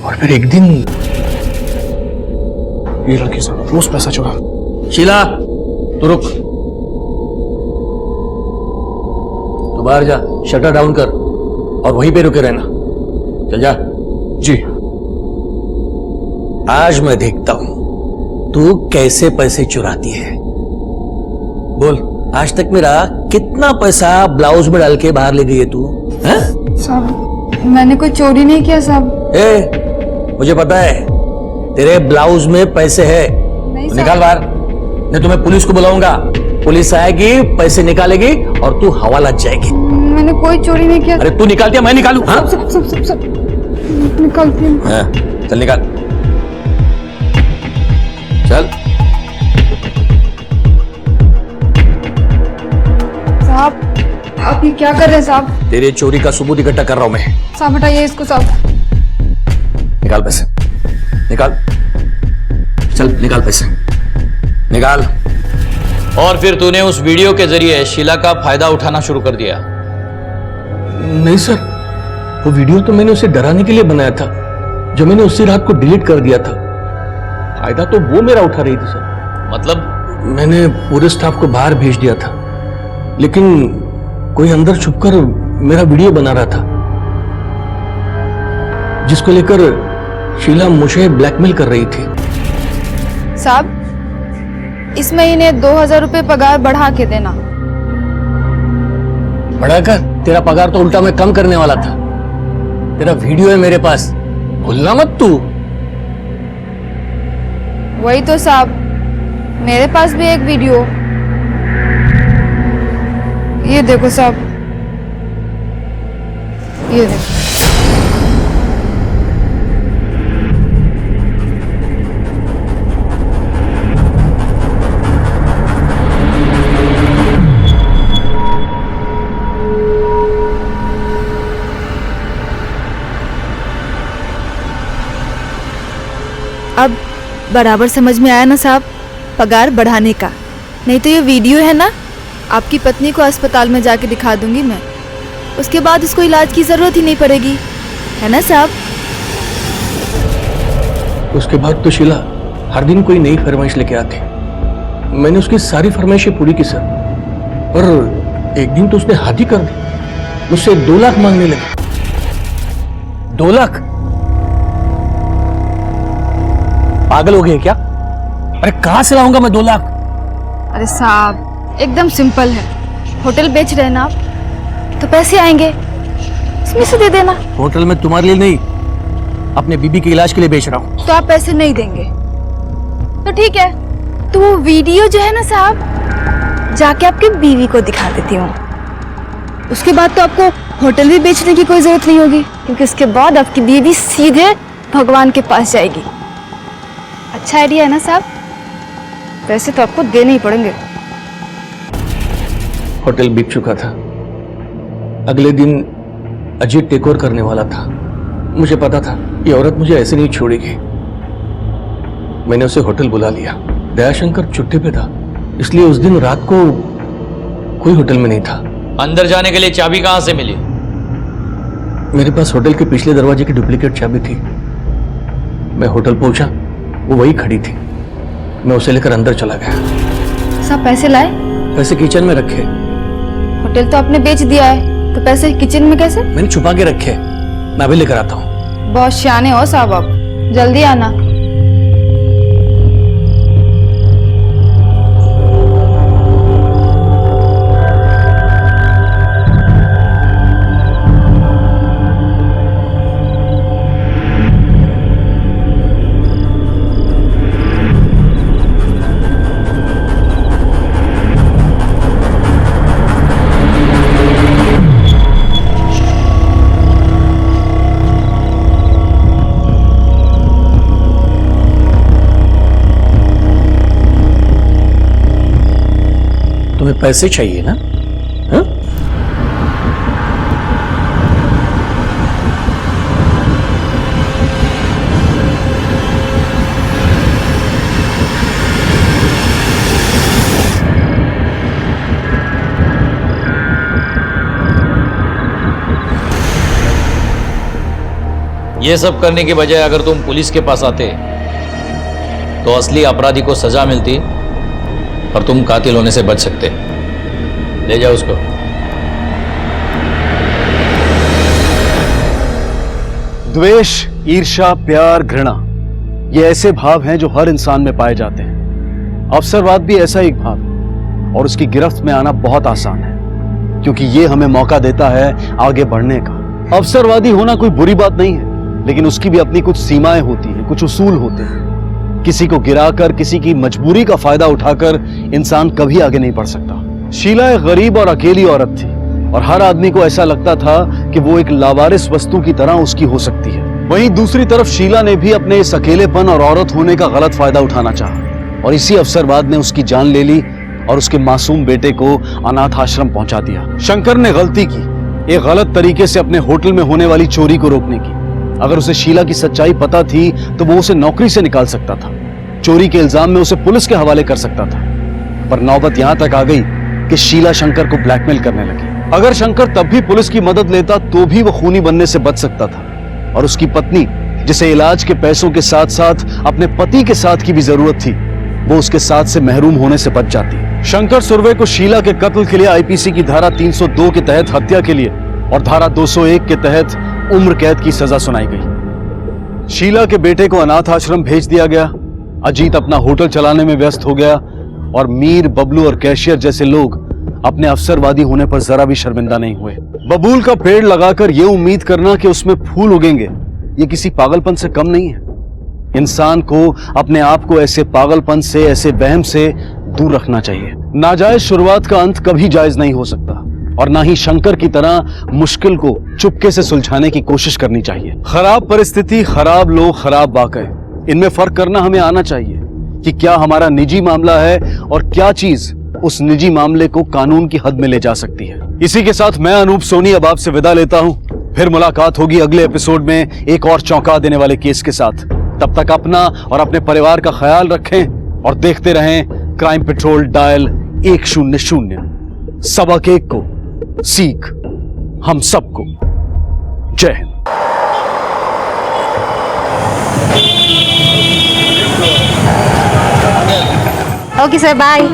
और फिर एक दिन ये लड़की से रोज पैसा चुरा। शीला, तू रुक। तू बाहर जा, शटर डाउन कर और वहीं पे रुके रहना। चल जा। जी। आज मैं देखता हूं तू कैसे पैसे चुराती है। बोल, आज तक मेरा कितना पैसा ब्लाउज में डाल के बाहर ले गई है तू? साहब, मैंने कोई चोरी नहीं किया साहब। मुझे पता है तेरे ब्लाउज में पैसे है। तो निकाल बाहर, नहीं तो मैं पुलिस को बुलाऊंगा। पुलिस आएगी, पैसे निकालेगी और तू हवालात जाएगी। मैंने कोई चोरी नहीं किया। अरे तू निकालती है, मैं निकालू? हाँ? सब निकालती हूँ। हाँ, चल निकाल, चल। साहब, आप ये क्या कर रहे हैं साहब? तेरे चोरी का सबूत इकट्ठा कर रहा हूं मैं। साहब हटाइए इसको साहब। निकाल पैसे, निकाल। चल निकाल पैसे, निकाल। और फिर तूने उस वीडियो के जरिए शीला का फायदा उठाना शुरू कर दिया। नहीं सर, वो वीडियो तो मैंने उसे डराने के लिए बनाया था, जो मैंने उसी रात को डिलीट कर दिया था। फायदा तो वो मेरा उठा रही थी सर। मतलब? मैंने पूरे स्टाफ को बाहर भेज दिया था, लेकिन कोई अंदर छुपकर मेरा वीडियो बना रहा था, जिसको लेकर शीला मुझे ब्लैकमेल कर रही थी। साहब, इस महीने 2000 रुपए पगार बढ़ा के देना। बढ़ाकर? तेरा पगार तो उल्टा मैं कम करने वाला था। तेरा वीडियो है मेरे पास, भूलना मत तू। वही तो साहब, मेरे पास भी एक वीडियो। ये देखो साहब, ये देखो। अब बराबर समझ में आया ना साहब, पगार बढ़ाने का। नहीं तो ये वीडियो है ना, आपकी पत्नी को अस्पताल में जाके दिखा दूंगी मैं। उसके बाद उसको इलाज की जरूरत ही नहीं पड़ेगी, है ना साहब? उसके बाद तो शीला हर दिन कोई नई फरमाइश लेके आती। मैंने उसकी सारी फरमाइशें पूरी की सर, पर एक दिन तो उसने हाथ ही कर दी। मुझसे 2 लाख मांगने लगे। 2 लाख? पागल हो गए क्या? अरे कहां से लाऊंगा मैं 2 लाख? अरे साहब, एकदम सिंपल है। होटल बेच रहे हैं ना आप, तो पैसे आएंगे, इसमें से दे देना। होटल में तुम्हारे लिए नहीं, अपने बीबी के इलाज के लिए बेच रहा हूँ। तो आप पैसे नहीं देंगे तो ठीक है, तो वो वीडियो जो है ना साहब, जाके आपके बीवी को दिखा देती हूँ। उसके बाद तो आपको होटल भी बेचने की कोई जरूरत नहीं होगी, क्योंकि उसके बाद आपकी बीवी सीधे भगवान के पास जाएगी। अच्छा आइडिया है ना साहब? पैसे तो आपको देने ही पड़ेंगे। होटल बिक चुका था। अगले दिन अजीत टेक ओवर करने वाला था। मुझे पता था ये औरत मुझे ऐसे नहीं छोड़ेगी। मैंने उसे होटल बुला लिया। दयाशंकर छुट्टी पे था, इसलिए उस दिन रात को कोई होटल में नहीं था। अंदर जाने के लिए चाबी कहां से मिली? मेरे पास होटल के पिछले दरवाजे की डुप्लीकेट चाबी थी। मैं होटल पहुंचा, वो वही खड़ी थी। मैं उसे लेकर अंदर चला गया। सब पैसे लाए? पैसे किचन में रखे। होटल तो आपने बेच दिया है, तो पैसे किचन में कैसे? मैंने छुपा के रखे। मैं अभी लेकर आता हूँ। बहुत सियाने हो साहब आप, जल्दी आना। तुम्हें पैसे चाहिए ना? हाँ? ये सब करने के बजाय अगर तुम पुलिस के पास आते तो असली अपराधी को सजा मिलती और तुम कातिल होने से बच सकते। ले जाओ उसको। द्वेष, ईर्ष्या, प्यार, घृणा, ये ऐसे भाव हैं जो हर इंसान में पाए जाते हैं। अवसरवाद भी ऐसा एक भाव है और उसकी गिरफ्त में आना बहुत आसान है, क्योंकि ये हमें मौका देता है आगे बढ़ने का। अवसरवादी होना कोई बुरी बात नहीं है, लेकिन उसकी भी अपनी कुछ सीमाएं होती हैं, कुछ उसूल होते हैं। किसी को गिराकर, किसी की मजबूरी का फायदा उठाकर इंसान कभी आगे नहीं बढ़ सकता। शीला एक गरीब और अकेली औरत थी और हर आदमी को ऐसा लगता था कि वो एक लावारिस वस्तु की तरह उसकी हो सकती है। वहीं दूसरी तरफ शीला ने भी अपने इस अकेलेपन और औरत होने का गलत फायदा उठाना चाहा और इसी अवसरवाद ने उसकी जान ले ली और उसके मासूम बेटे को अनाथ आश्रम पहुंचा दिया। शंकर ने गलती की, एक गलत तरीके से अपने होटल में होने वाली चोरी को रोकने की। अगर उसे शीला की सच्चाई पता थी तो वो उसे नौकरी से निकाल सकता था, चोरी के इल्जाम में उसे पुलिस के हवाले कर सकता था। पर नौबत यहां तक आ गई कि शीला शंकर को ब्लैकमेल करने लगी। अगर शंकर तब भी पुलिस की मदद लेता तो भी वो खूनी बनने से बच सकता था और उसकी पत्नी, जिसे इलाज के पैसों के साथ साथ अपने पति के साथ की भी जरूरत थी, वो उसके साथ से महरूम होने से बच जाती। शंकर सुरवे को शीला के कत्ल के लिए आईपीसी की धारा 302 के तहत हत्या के लिए और धारा 201 के तहत उम्र कैद की सजा सुनाई गई। शीला के बेटे को अनाथ आश्रम भेज दिया गया। अजीत अपना होटल चलाने में व्यस्त हो गया और मीर, बबलू और कैशियर जैसे लोग अपने अवसरवादी होने पर जरा भी शर्मिंदा नहीं हुए। बबूल का पेड़ लगाकर यह उम्मीद करना कि उसमें फूल उगेंगे, ये किसी पागलपन से कम नहीं है। इंसान को अपने आप को ऐसे पागलपन से, ऐसे वहम से दूर रखना चाहिए। नाजायज शुरुआत का अंत कभी जायज नहीं हो सकता और ना ही शंकर की तरह मुश्किल को चुपके से सुलझाने की कोशिश करनी चाहिए। खराब परिस्थिति, खराब लोग, खराब वाकये, इनमें फर्क करना हमें आना चाहिए कि क्या हमारा निजी मामला है और क्या चीज उस निजी मामले को कानून की हद में ले जा सकती है। इसी के साथ मैं अनूप सोनी अब आपसे विदा लेता हूं। फिर मुलाकात होगी अगले एपिसोड में एक और चौंका देने वाले केस के साथ। तब तक अपना और अपने परिवार का ख्याल रखें और देखते रहें क्राइम पेट्रोल डायल 100। सबक एक को सीख हम सबको। Jai Hind. Okay sir, bye.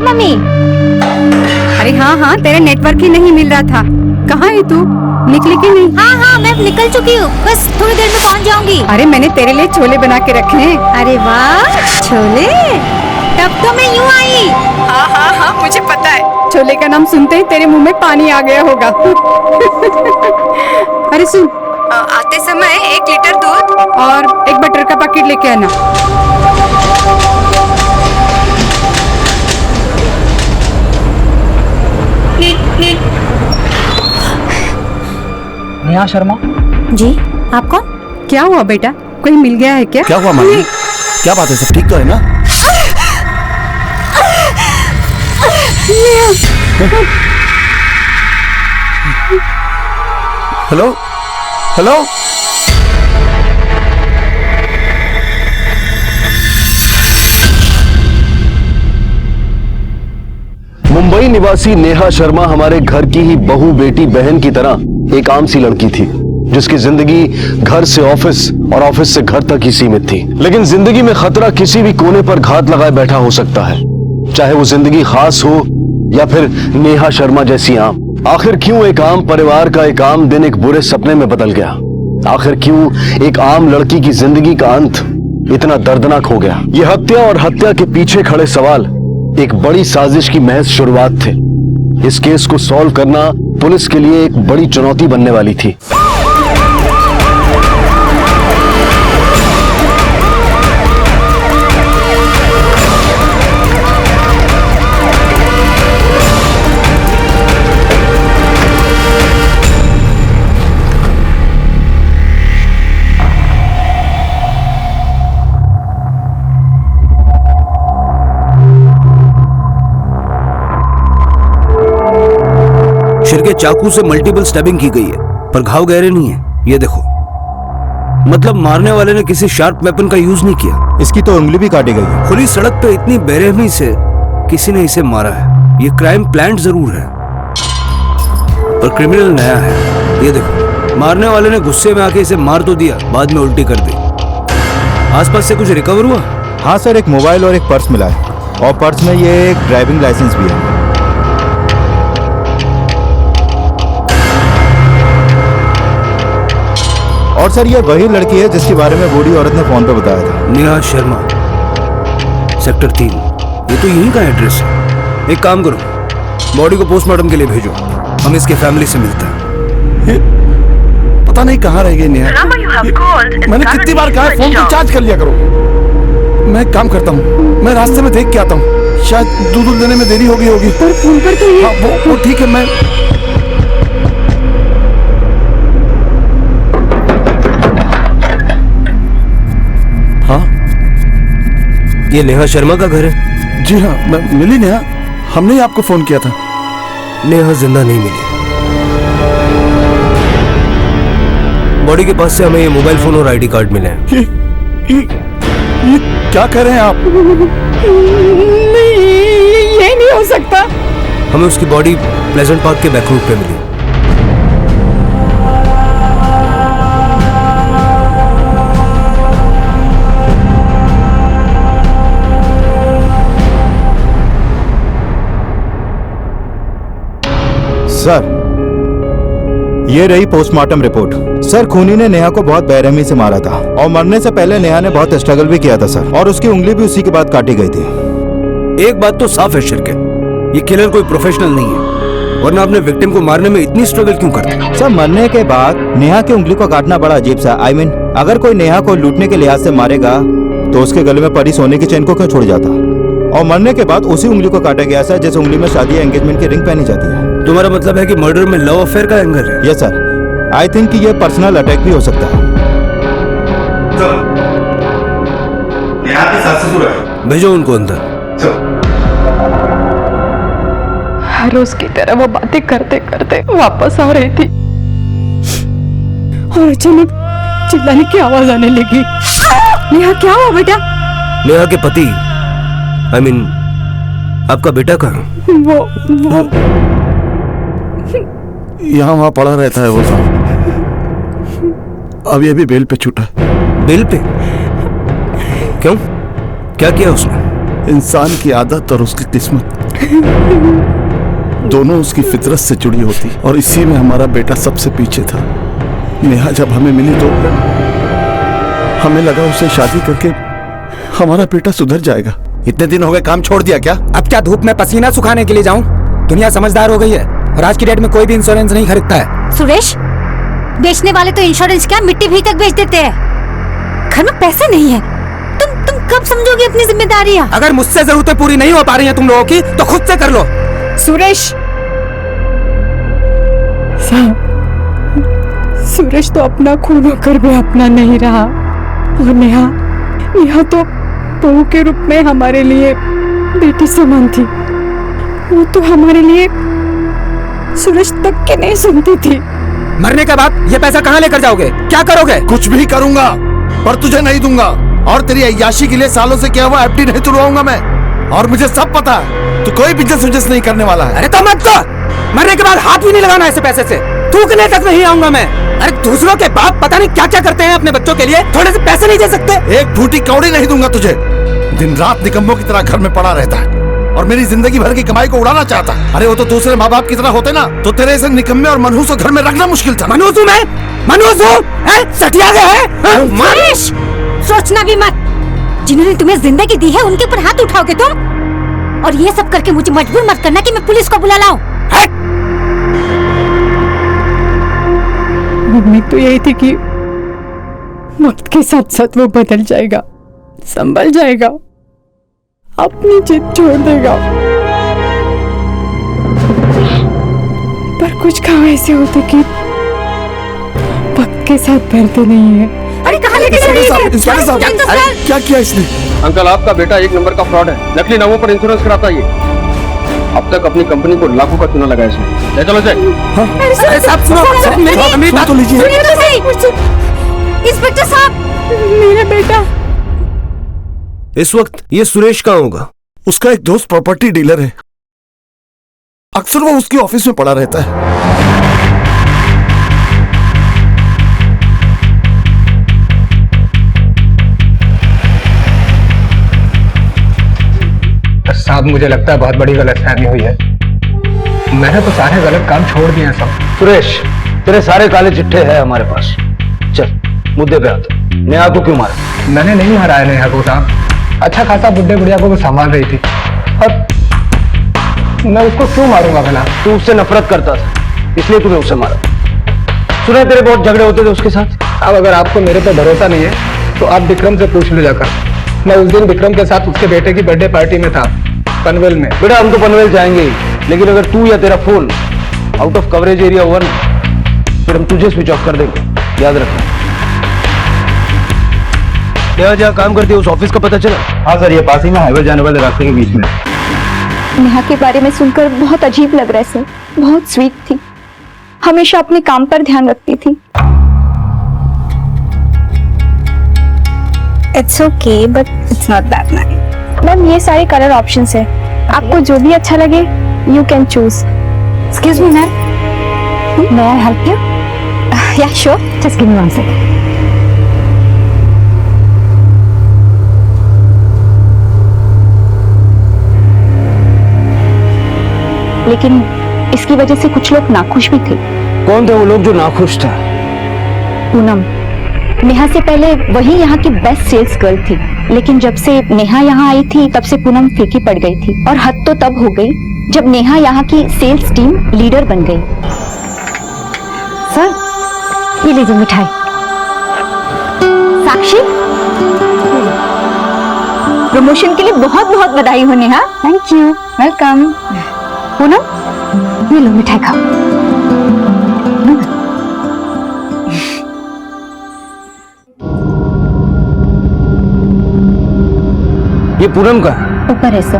Mummy. अरे हाँ हाँ, तेरे नेटवर्क ही नहीं मिल रहा था। कहाँ है तू? निकली कि नहीं? हाँ हाँ, मैं निकल चुकी हूँ, बस थोड़ी देर में पहुँच जाऊंगी। अरे मैंने तेरे लिए छोले बना के रखे हैं। अरे वाह, छोले! तब तो मैं यूँ आई। हाँ हाँ हाँ, मुझे पता है। छोले का नाम सुनते ही तेरे मुंह में पानी आ गया होगा। अरे सुन, आते समय 1 लीटर दूध और 1 बटर का पैकेट लेके आना। नेहा शर्मा। जी, आप कौन? क्या हुआ बेटा, कोई मिल गया है क्या? क्या हुआ मामी? क्या बात है, सब ठीक तो है ना? हेलो हेलो, मुंबई निवासी नेहा शर्मा हमारे घर की ही बहू बेटी बहन की तरह एक आम सी लड़की थी, जिसकी जिंदगी घर से ऑफिस और ऑफिस से घर तक ही सीमित थी। लेकिन जिंदगी में खतरा किसी भी कोने पर घात लगाए बैठा हो सकता है, चाहे वो जिंदगी खास हो या फिर नेहा शर्मा जैसी आम। आखिर क्यों एक आम परिवार का एक आम दिन एक बुरे सपने में बदल गया? आखिर क्यों एक आम लड़की की जिंदगी का अंत इतना दर्दनाक हो गया? ये हत्या और हत्या के पीछे खड़े सवाल एक बड़ी साजिश की महज शुरुआत थे। इस केस को सॉल्व करना पुलिस के लिए एक बड़ी चुनौती बनने वाली थी। सिर के चाकू से मल्टीपल स्टैबिंग की गई है, पर घाव गहरे नहीं है। ये देखो, मतलब मारने वाले ने किसी शार्प वेपन का यूज नहीं किया। इसकी तो उंगली भी काटी गई है। खुली सड़क पे इतनी बेरहमी से किसी ने इसे मारा है। ये क्राइम प्लान जरूर है, पर क्रिमिनल नया है। ये देखो, मारने वाले ने गुस्से में आके इसे मार तो दिया, बाद में उल्टी कर दी। आसपास से कुछ रिकवर हुआ? हाँ सर, एक मोबाइल और एक पर्स मिला है, और पर्स में ये एक ड्राइविंग लाइसेंस भी है। और सर, ये वही लड़की है जिसके बारे में बूढ़ी औरत ने फोन पे बताया था। नेहा शर्मा, सेक्टर 3। ये तो यहीं का एड्रेस है। एक काम करो, बॉडी को पोस्टमार्टम के लिए भेजो, हम इसके फैमिली से मिलते हैं। पता नहीं कहाँ रह गई नेहा। मैंने कितनी बार कहा फोन को चार्ज कर लिया करो। मैं एक काम करता हूँ, मैं रास्ते में देख के आता हूँ, शायद दूध देने में देरी होगी। पर फोन पर तो हाँ, वो ठीक है। मैं ये नेहा शर्मा का घर है? जी हाँ, मैं मिली नेहा, हमने ही आपको फोन किया था। नेहा जिंदा नहीं मिली। बॉडी के पास से हमें ये मोबाइल फोन और आईडी कार्ड मिले हैं। ये क्या कर रहे हैं आप? नहीं, ये नहीं हो सकता। हमें उसकी बॉडी प्लेजेंट पार्क के बैक रूट पे मिली। सर, ये रही पोस्टमार्टम रिपोर्ट। सर, खूनी ने नेहा को बहुत बेरहमी से मारा था, और मरने से पहले नेहा ने बहुत स्ट्रगल भी किया था सर, और उसकी उंगली भी उसी के बाद काटी गई थी। एक बात तो साफ है शिरके, ये किलर कोई प्रोफेशनल नहीं है, वरना अपने विक्टिम को मारने में इतनी स्ट्रगल क्यों करता? सर, मरने के बाद नेहा की उंगली को काटना बड़ा अजीब सा। I mean, अगर कोई नेहा को लूटने के लिहाज से मारेगा तो उसके गले में पड़ी सोने की चेन को क्यों छोड़ जाता? और मरने के बाद उसी उंगली को काटा गया सर, जैसे उंगली में शादी या एंगेजमेंट की रिंग पहनी जाती है। तुम्हारा मतलब है कि मर्डर में लव अफेयर का एंगल है? यस सर, आई थिंक कि ये पर्सनल अटैक भी हो सकता है। नेहा के सास ससुर है, भेजो उनको अंदर। हर रोज की तरह वो बातें करते करते वापस आ रही थी, और अचानक चिल्लाने की आवाज आने लगी। नेहा, क्या हुआ बेटा? नेहा के पति, I mean, आपका बेटा कहाँ? वो यहाँ वहाँ पड़ा रहता है वो साहब। अब ये भी बेल पे छूटा। बेल पे? क्यों? क्या किया उसने? इंसान की आदत और उसकी किस्मत दोनों उसकी फितरत से जुड़ी होती, और इसी में हमारा बेटा सबसे पीछे था। नेहा जब हमें मिली तो हमें लगा उसे शादी करके हमारा बेटा सुधर जाएगा। इतने दिन हो गए, काम छोड़ दिया क्या? अब क्या धूप में पसीना सुखाने के लिए जाऊं? दुनिया समझदार हो गई है और आज की डेट में कोई भी इंश्योरेंस नहीं खरीदता है। सुरेश, बेचने वाले तो इंश्योरेंस क्या मिट्टी भी तक बेच देते हैं। घर में पैसे नहीं है, तुम कब समझोगे अपनी जिम्मेदारियां? अगर मुझसे जरूरतें पूरी नहीं हो पा रही हैं तुम लोगों की तो खुद से कर लो। सुरेश, सुरेश तो अपना खून होकर भी अपना नहीं रहा, और नेहा तो बहू के रूप में हमारे लिए बेटी समान थी। वो तो हमारे लिए सुरेश तक के नहीं सुनती थी। मरने के बाद ये पैसा कहाँ लेकर जाओगे, क्या करोगे? कुछ भी करूंगा पर तुझे नहीं दूंगा, और तेरी अय्याशी के लिए सालों से क्या हुआ एफडी नहीं तुड़वाऊंगा मैं। और मुझे सब पता है तू कोई बिजनेस नहीं करने वाला है। अरे तो मत तो, मरने के बाद हाथ भी नहीं लगाना ऐसे पैसे से, थूकने तक नहीं आऊंगा मैं। अरे दूसरों के बाप पता नहीं क्या क्या करते हैं अपने बच्चों के लिए, थोड़े से पैसे नहीं दे सकते? एक फूटी कौड़ी नहीं दूंगा तुझे। दिन रात निकम्मों की तरह घर में पड़ा रहता है और मेरी जिंदगी भर की कमाई को उड़ाना चाहता है। अरे वो तो दूसरे माँ बाप की तरह होते ना तो तेरे ऐसे निकम्मे और मनहूस घर में रखना मुश्किल था। मनहूस हूँ मैं? मनहूस हूँ? सटिया गया है? सुरेश, सोचना भी मत, जिन्होंने तुम्हें जिंदगी दी है उनके ऊपर हाथ उठाओगे तुम। और ये सब करके मुझे मजबूर मत करना कि मैं पुलिस को बुला लाऊं। उम्मीद तो यही थी कि वक्त के साथ साथ वो बदल जाएगा, संभल जाएगा, अपनी जिद छोड़ देगा। पर कुछ काम ऐसे होते कि वक्त के साथ बदलते नहीं है। अरे कहाँ लेके जा रही है? इंस्पेक्टर साहब, अरे क्या किया इसने? अंकल, आपका बेटा एक नंबर का फ्रॉड है, नकली नामों पर इंश्योरेंस कराता है ये। अब तक अपनी कंपनी को लाखों का चूना लगाया इसने। ले चलो साहब सुनो तो लीजिए। इंस्पेक्टर साहब, मेरा बेटा इस वक्त ये सुरेश कहाँ होगा? उसका एक दोस्त प्रॉपर्टी डीलर है, अक्सर वो उसके ऑफिस में पड़ा रहता है। साहब, मुझे लगता है बहुत बड़ी गलतफहमी हुई है। मैंने तो सारे गलत काम छोड़ दिए सब। सुरेश, तेरे सारे काले चिट्ठे हैं हमारे पास। चल मुद्दे पे आता। नेहा को क्यों मारा? मैंने नहीं हराया नेहा को साहब, अच्छा खासा बुढ़े बुढ़िया को वो संभाल रही थी, और मैं उसको क्यों मारूंगा भला? तू उससे नफरत करता था इसलिए तूने उसे मारा। सुना तेरे बहुत झगड़े होते थे उसके साथ। अब अगर आपको मेरे पे भरोसा नहीं है तो आप विक्रम से पूछ लो जाकर। मैं उस दिन विक्रम के साथ उसके बेटे की बर्थडे पार्टी में था, पनवेल में। बेटा हम तो पनवेल जाएंगे ही, लेकिन अगर तू या तेरा phone out of coverage area हुआ ना फिर हम तुझे स्विच ऑफ कर देंगे, याद रखना। नेहा जहाँ काम करती है उस ऑफिस का पता चला? हाँ सर, ये पास ही में हाईवे जाने वाले रास्ते के बीच में। नेहा के बारे में सुनकर बहुत अजीब लग रहा है सर। बहुत स्वीट थी, हमेशा अपने काम पर ध्यान रखती थी। It's okay but it's not that nice. Ma'am ये सारे कलर ऑप्शंस है, आपको जो भी अच्छा लगे you can choose. Excuse me ma'am, may I help you? Yeah sure, just give me 1 second. लेकिन इसकी वजह से कुछ लोग नाखुश भी थे। कौन थे वो लोग जो नाखुश थे? पूनम, नेहा से पहले वही यहाँ की बेस्ट सेल्स गर्ल थी, लेकिन जब से नेहा यहाँ आई थी तब से पूनम फीकी पड़ गई थी। और हद तो तब हो गई जब नेहा यहाँ की सेल्स टीम लीडर बन गई। सर, ये लीजिए मिठाई। साक्षी, प्रमोशन के लिए बहुत बहुत बधाई हो Neha. Thank you. Welcome. Poonam, ये लो मिठाई खाओ। ये पूनम का? ऊपर है सर।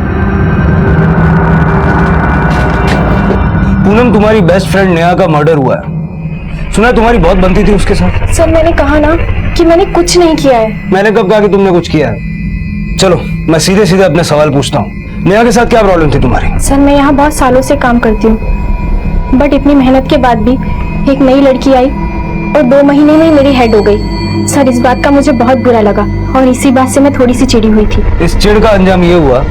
पूनम, तुम्हारी बेस्ट फ्रेंड नेहा का मर्डर हुआ है। सुना तुम्हारी बहुत बनती थी उसके साथ। सर मैंने कहा ना कि मैंने कुछ नहीं किया है। मैंने कब कहा कि तुमने कुछ किया है? चलो मैं सीधे सीधे अपने सवाल पूछता हूँ, नेहा के साथ क्या प्रॉब्लम थी तुम्हारी? सर मैं यहाँ बहुत सालों से काम करती हूँ, बट इतनी मेहनत के बाद भी एक नई लड़की आई और 2 महीने में ही मेरी हेड हो गई। सर इस बात का मुझे बहुत बुरा लगा और इसी बात से मैं थोड़ी सी चिड़ी हुई थी। इस चिड़ का अंजाम ये हुआ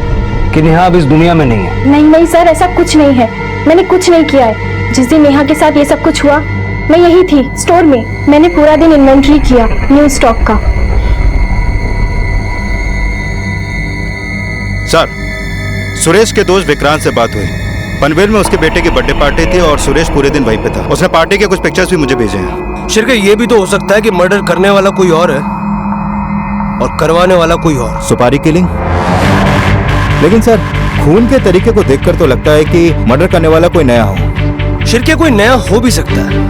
कि नेहा अब इस दुनिया में नहीं है। नहीं सर, ऐसा कुछ नहीं है, मैंने कुछ नहीं किया है। जिस दिन नेहा के साथ ये सब कुछ हुआ मैं यही थी स्टोर में, मैंने पूरा दिन इन्वेंट्री किया न्यू स्टॉक का। सर, सुरेश के दोस्त विक्रांत से बात हुई, पनवेल में उसके बेटे की बर्थडे पार्टी थी और सुरेश पूरे दिन वहीं पे था। उसने पार्टी के कुछ पिक्चर्स भी मुझे भेजे हैं। शिरके, ये भी तो हो सकता है कि मर्डर करने वाला कोई और है और करवाने वाला कोई और। सुपारी किलिंग? लेकिन सर, खून के तरीके को देखकर तो लगता है कि मर्डर करने वाला कोई नया हो। शिरके, कोई नया हो भी सकता है।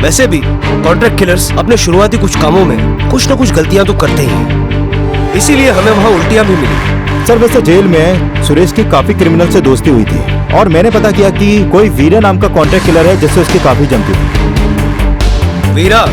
वैसे भी कॉन्ट्रैक्ट किलर्स अपने शुरुआती कुछ कामों में कुछ न कुछ गलतियां तो करते ही हैं, इसीलिए हमें वहां उल्टियां भी मिली। सर, वैसे जेल में सुरेश की काफी क्रिमिनल से दोस्ती हुई थी और मैंने पता किया कि कोई वीरा नाम का कॉन्ट्रैक्ट किलर है जिससे उसकी काफी जमती थी। वीरा?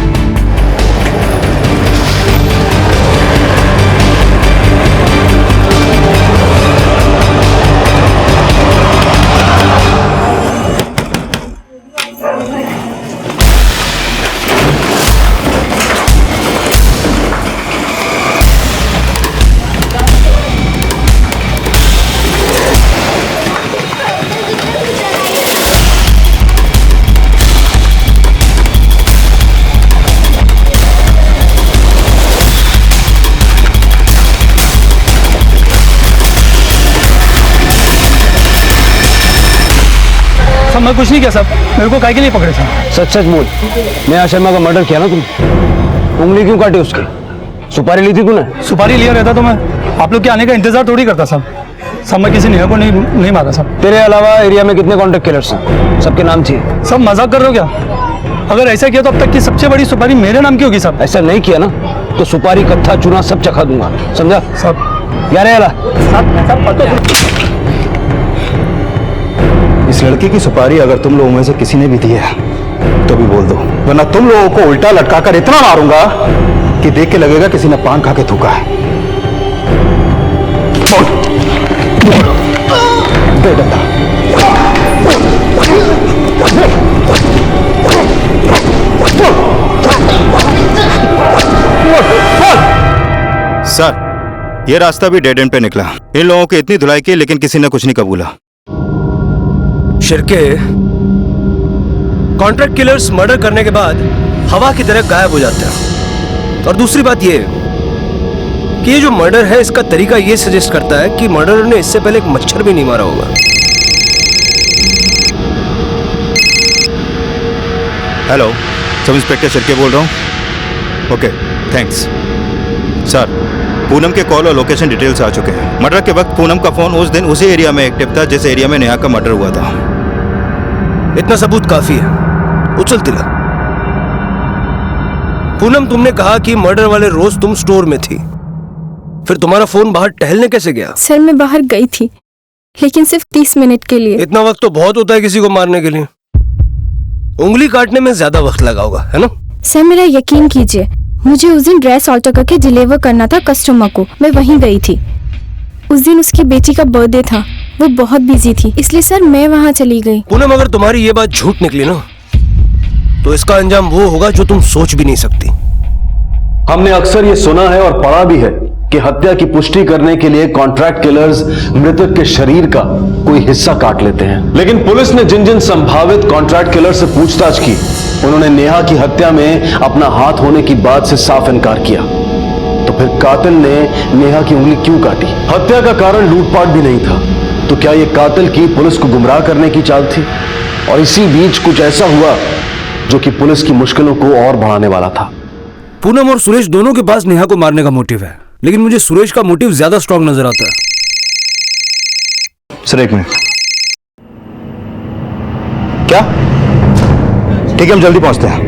मैं कुछ नहीं किया साहब, मेरे को काय के लिए पकड़े साहब? सच सच बोल, नेहा शर्मा का मर्डर किया ना तुम? उंगली क्यों काटी उसकी? सुपारी ली थी तूने? सुपारी लिया रहता तो मैं आप लोग के आने का इंतजार थोड़ी करता साहब। मैं किसी नेहा को नहीं मारा साहब। तेरे अलावा एरिया में कितने कॉन्ट्रैक्ट किलर्स हैं? सबके नाम चाहिए। सब मजाक कर रहे हो क्या? अगर ऐसा किया तो अब तक की सबसे बड़ी सुपारी मेरे नाम की होगी साहब। ऐसा नहीं किया ना तो सुपारी, कत्था, चूना सब चखा दूंगा, समझा? सब यार इस लड़की की सुपारी अगर तुम लोगों में से किसी ने भी दी है तो भी बोल दो, वरना तुम लोगों को उल्टा लटकाकर इतना मारूंगा कि देख के लगेगा किसी ने पान खा के थूका है। दे डंडा। सर, ये रास्ता भी डेड एंड पे निकला। इन लोगों की इतनी धुलाई की लेकिन किसी ने कुछ नहीं कबूला। शिरके, कॉन्ट्रैक्ट किलर्स मर्डर करने के बाद हवा की तरह गायब हो जाते हैं। और दूसरी बात ये कि ये जो मर्डर है इसका तरीका ये सजेस्ट करता है कि मर्डरर ने इससे पहले एक मच्छर भी नहीं मारा होगा। हेलो, सब इंस्पेक्टर शिरके बोल रहा हूँ। Okay, thanks. सर, पूनम के कॉल और लोकेशन डिटेल्स आ चुके हैं। मर्डर के वक्त पूनम का फोन उस दिन उसी एरिया में एक्टिव था जिस एरिया में नेहा का मर्डर हुआ था। इतना सबूत काफी है। उछल तिलक, पूनम, तुमने कहा कि मर्डर वाले रोज तुम स्टोर में थी, फिर तुम्हारा फोन बाहर टहलने कैसे गया? सर, मैं बाहर गई थी लेकिन सिर्फ 30 मिनट के लिए। इतना वक्त तो बहुत होता है किसी को मारने के लिए। उंगली काटने में ज्यादा वक्त लगा होगा, है ना? सर, मेरा यकीन कीजिए, मुझे उस दिन ड्रेस ऑल्टर करके डिलीवर करना था कस्टमर को। मैं वहीं गई थी। उस दिन उसकी बेटी का बर्थडे था, वो बहुत बिजी थी, इसलिए सर मैं वहाँ चली गई। पूनम, अगर तुम्हारी ये बात झूठ निकली ना तो इसका अंजाम वो होगा जो तुम सोच भी नहीं सकती। हमने अक्सर ये सुना है और पढ़ा भी है कि हत्या की पुष्टि करने के लिए कॉन्ट्रैक्ट किलर्स मृतक के शरीर का कोई हिस्सा काट लेते हैं। लेकिन पुलिस ने जिन जिन संभावित कॉन्ट्रैक्ट किलर से पूछताछ की, उन्होंने नेहा की हत्या में अपना हाथ होने की बात से साफ इनकार किया। तो फिर कातिल ने नेहा की उंगली क्यों काटी? हत्या का कारण लूटपाट भी नहीं था, तो क्या यह कातिल की पुलिस को गुमराह करने की चाल थी? और इसी बीच कुछ ऐसा हुआ जो कि पुलिस की मुश्किलों को और बढ़ाने वाला था। पूनम और सुरेश दोनों के पास नेहा को मारने का मोटिव है, लेकिन मुझे सुरेश का मोटिव ज्यादा स्ट्रांग नजर आता है। सर, एक मिनट। क्या? ठीक है, हम जल्दी पहुंचते हैं।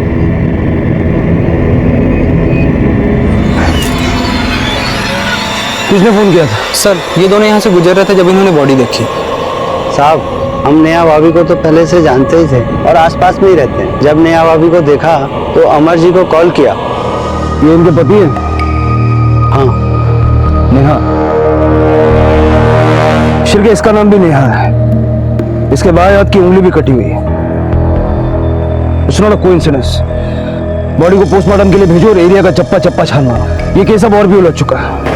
किसने फोन किया था? सर, ये दोनों यहाँ से गुजर रहे थे जब इन्होंने बॉडी देखी। साहब, हम नेहा भाभी को तो पहले से जानते ही थे और आसपास में ही रहते हैं। जब नेहा भाभी को देखा तो अमर जी को कॉल किया। ये इनके पति है? हाँ। नेहा? शिरके, इसका नाम भी नेहा है। इसके बाएं हाथ की उंगली भी कटी हुई है। It's not a coincidence. Body को पोस्टमार्टम के लिए भेजो और एरिया का चप्पा चप्पा छान मारो। ये केस अब और भी उलझ चुका है।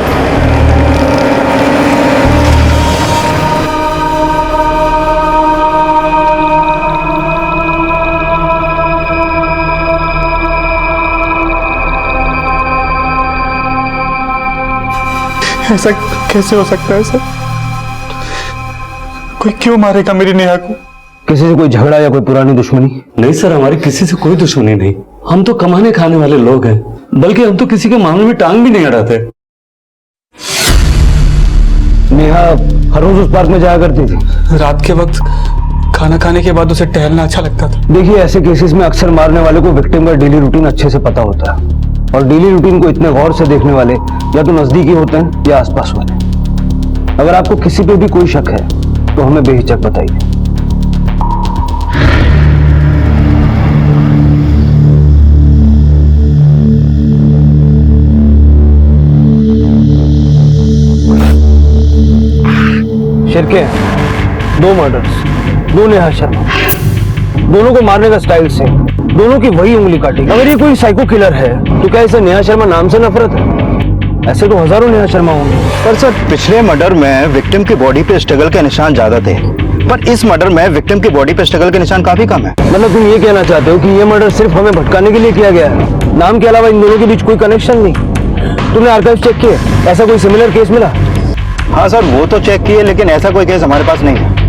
ऐसा कैसे हो सकता है सर? कोई क्यों मारेगा मेरी नेहा को? किसी से कोई झगड़ा या कोई पुरानी दुश्मनी? नहीं सर, हमारी किसी से कोई दुश्मनी नहीं। हम तो कमाने खाने वाले लोग हैं, बल्कि हम तो किसी के मामले में टांग भी नहीं अड़ाते। नेहा हर रोज उस पार्क में जाया करती थी। रात के वक्त खाना खाने के बाद उसे टहलना अच्छा लगता था। देखिए, ऐसे केसेस में अक्सर मारने वाले को विक्टिम का डेली रूटीन अच्छे से पता होता है, और डेली रूटीन को इतने गौर से देखने वाले या तो नजदीकी होते हैं या आसपास वाले। अगर आपको किसी पे भी कोई शक है तो हमें बेहिचक बताइए। शिरके, 2 मर्डर्स, 2 नेहा शर्मा, दोनों को मारने का स्टाइल से दोनों की वही उंगली काटी। अगर ये कोई साइको किलर है तो क्या इसे नेहा शर्मा नाम से नफरत है? ऐसे तो हजारों नेहा शर्मा होंगे। पर सर, पिछले मर्डर में विक्टिम की बॉडी पे स्ट्रगल के निशान ज्यादा थे, पर इस मर्डर में विक्टिम की बॉडी पे स्ट्रगल के निशान काफी कम है। मतलब तुम ये कहना चाहते हो कि ये मर्डर सिर्फ हमें भटकाने के लिए किया गया है? नाम के अलावा इन दोनों के बीच कोई कनेक्शन नहीं? तुमने आर्काइव चेक किए, ऐसा कोई सिमिलर केस मिला? हाँ सर, वो तो चेक किए, लेकिन ऐसा कोई केस हमारे पास नहीं है।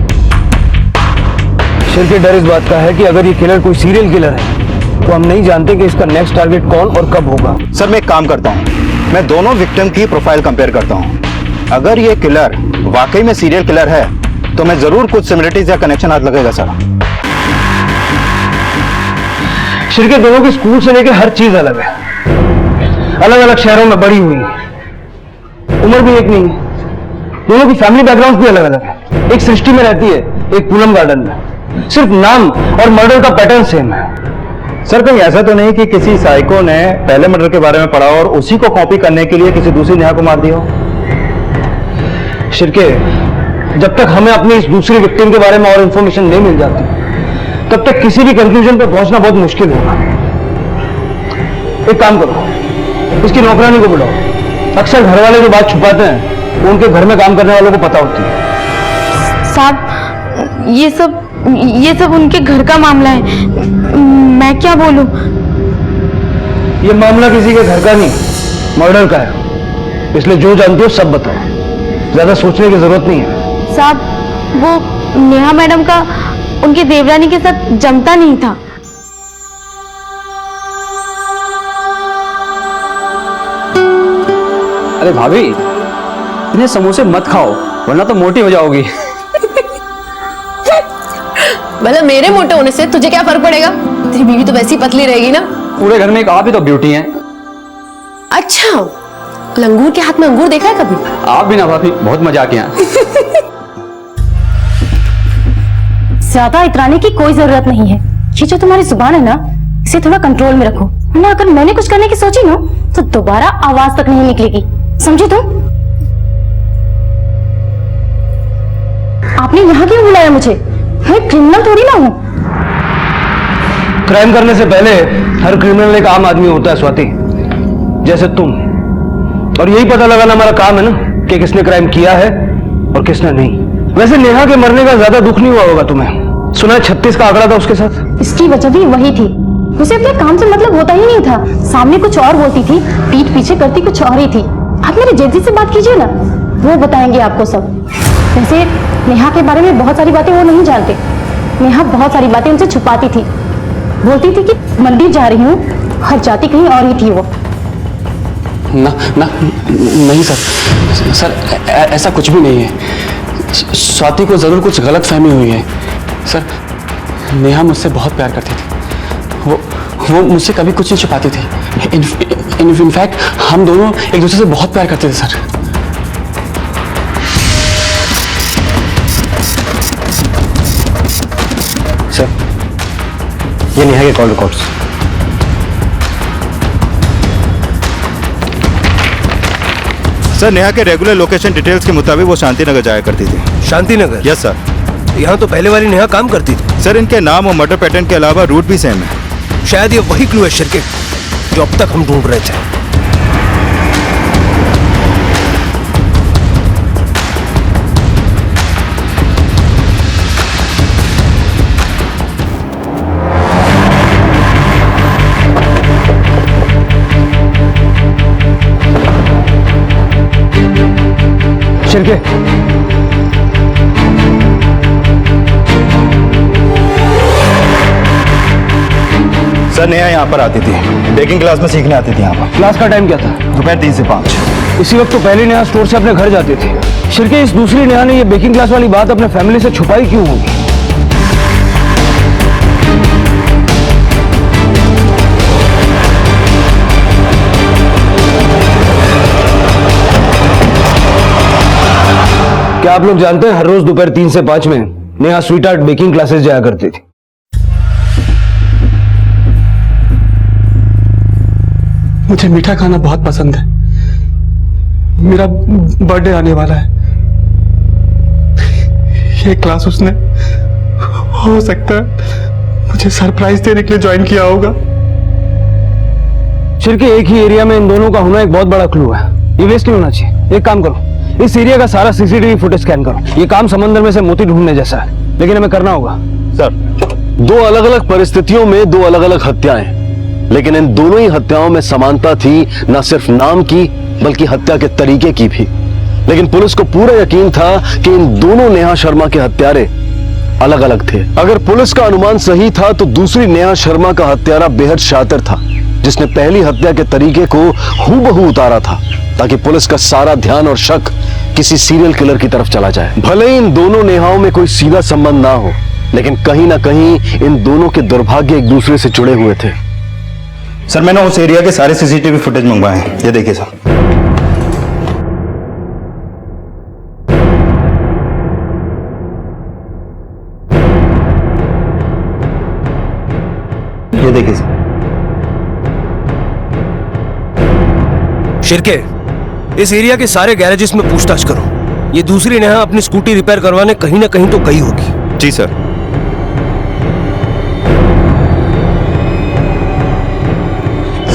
सिर के डर इस बात का है कि अगर ये किलर कोई सीरियल किलर है तो हम नहीं जानते कि इसका नेक्स्ट टारगेट कौन और कब होगा। सर, मैं एक काम करता हूँ, मैं दोनों विक्टिम की प्रोफाइल कंपेयर करता हूँ। अगर ये किलर वाकई में सीरियल किलर है तो मैं जरूर कुछ सिमिलरिटीज या कनेक्शन हाथ लगेगा सर। सिर के दोनों के स्कूल से लेकर हर चीज अलग है, अलग अलग शहरों में बड़ी हुई, उम्र भी एक नहीं है, दोनों की फैमिली बैकग्राउंड भी अलग अलग है। एक सृष्टि में रहती है, एक पूनम गार्डन में, सिर्फ नाम और मर्डर का पैटर्न सेम है। सर, कहीं ऐसा तो नहीं कि किसी साइको ने पहले मर्डर के बारे में पढ़ा और उसी को कॉपी करने के लिए किसी दूसरी नेहा को मार दिया हो? शिरके, जब तक हमें अपनी इस दूसरी विक्टिम के बारे में और इंफॉर्मेशन नहीं मिल जाती तब तक किसी भी कंक्लूजन पर पहुंचना बहुत मुश्किल होगा। एक काम करो, इसकी नौकरानी को बुलाओ। अक्सर घर वाले जो बात छुपाते हैं वो उनके घर में काम करने वालों को पता होती है। साहब, ये सब उनके घर का मामला है, मैं क्या बोलूं? ये मामला किसी के घर का नहीं, मर्डर का है, इसलिए जो जानते हो सब बताओ, ज्यादा सोचने की जरूरत नहीं है। साहब, वो नेहा मैडम का उनके देवरानी के साथ जमता नहीं था। अरे भाभी, इतने समोसे मत खाओ वरना तो मोटी हो जाओगी। मतलब मेरे मोटे होने से तुझे क्या फर्क पड़ेगा? तेरी बीवी तो वैसी पतली रहेगी ना। पूरे घर में एक आप ही तो ब्यूटी हैं। अच्छा, लंगूर के हाथ में अंगूर देखा है कभी? आप भी ना भाभी, बहुत मजाक हैं। ज्यादा इतराने की कोई जरूरत नहीं है। ये जो तुम्हारी जुबान है ना, इसे थोड़ा कंट्रोल में रखो, वरना अगर मैंने कुछ करने की सोची ना तो दोबारा आवाज तक नहीं निकलेगी, समझे तुम? आपने यहाँ क्यों बुलाया मुझे? मैं क्रिमिनल थोड़ी ना हूँ। क्राइम करने से पहले हर क्रिमिनल एक आम आदमी होता है स्वाति, जैसे तुम। और यही पता लगाना हमारा काम है ना कि किसने क्राइम किया है और किसने नहीं। वैसे नेहा के मरने का ज्यादा दुख नहीं हुआ होगा तुम्हें? सुना है 36 का आंकड़ा था उसके साथ। इसकी वजह भी वही थी, उसे अपने काम से मतलब होता ही नहीं था। सामने कुछ और बोलती थी, पीठ पीछे करती कुछ और ही थी। आप मेरे जेजी से बात कीजिए ना, वो बताएंगे आपको सब। वैसे नेहा के बारे में बहुत सारी बातें वो नहीं जानते। नेहा बहुत सारी बातें उनसे छुपाती थी, बोलती थी कि मंदिर जा रही हूँ, हर जाती कहीं और ही थी वो। ना ना नहीं सर, ऐसा कुछ भी नहीं है। स्वाति को जरूर कुछ गलत फहमी हुई है सर। नेहा मुझसे बहुत प्यार करती थी, वो मुझसे कभी कुछ नहीं छुपाती थी। इनफैक्ट हम दोनों एक दूसरे से बहुत प्यार करते थे सर। सर, ये नेहा के कॉल रिकॉर्ड्स। सर, नेहा के रेगुलर लोकेशन डिटेल्स के मुताबिक वो शांतिनगर जाया करती थी। शांतिनगर? Yes sir. यहाँ तो पहले वाली नेहा काम करती थी। सर, इनके नाम और मर्डर पैटर्न के अलावा रूट भी सेम है। शायद ये वही क्लू है शिरके, जो अब तक हम ढूंढ रहे थे। शिरके, सर नेहा यहाँ पर आती थी, बेकिंग क्लास में सीखने आती थी यहाँ पर। क्लास का टाइम क्या था? दोपहर 3 से 5। इसी वक्त तो पहली नेहा स्टोर से अपने घर जाती थी। शिरके इस दूसरी नेहा ने ये बेकिंग क्लास वाली बात अपने फैमिली से छुपाई क्यों होगी? क्या आप लोग जानते हैं हर रोज दोपहर 3 से 5 में Neha sweet art baking classes जाया करती थी। मुझे मीठा खाना बहुत पसंद है। मेरा बर्थडे आने वाला है। ये क्लास उसने हो सकता है मुझे सरप्राइज देने के लिए ज्वाइन किया होगा। शिरके एक ही एरिया में इन दोनों का होना एक बहुत बड़ा क्लू है। ये वेस्ट नहीं होना चाहिए। एक काम करो, इस एरिया का सारा सीसीटीवी फुटेज स्कैन करो। ये काम समंदर में से मोती ढूंढने जैसा है, लेकिन हमें करना होगा। सर, दो अलग अलग परिस्थितियों में दो अलग अलग हत्याएं, लेकिन इन दोनों ही हत्याओं में समानता थी, न सिर्फ नाम की बल्कि हत्या के तरीके की भी। लेकिन पुलिस को पूरा यकीन था कि इन दोनों नेहा शर्मा के हत्यारे अलग अलग थे। अगर पुलिस का अनुमान सही था तो दूसरी नेहा शर्मा का हत्यारा बेहद शातिर था, जिसने पहली हत्या के तरीके को हूबहू उतारा था, ताकि पुलिस का सारा ध्यान और शक किसी सीरियल किलर की तरफ चला जाए। भले ही इन दोनों नेहाओं में कोई सीधा संबंध ना हो, लेकिन कहीं ना कहीं इन दोनों के दुर्भाग्य एक दूसरे से जुड़े हुए थे। सर मैंने उस एरिया के सारे सीसीटीवी फुटेज मंगवाए हैं, ये देखिए सर। ये देखिए सर। शिरके, इस एरिया के सारे गैरेजेस में पूछताछ करो। ये दूसरी नेहा अपनी स्कूटी रिपेयर करवाने कहीं ना कहीं तो गई होगी। जी सर।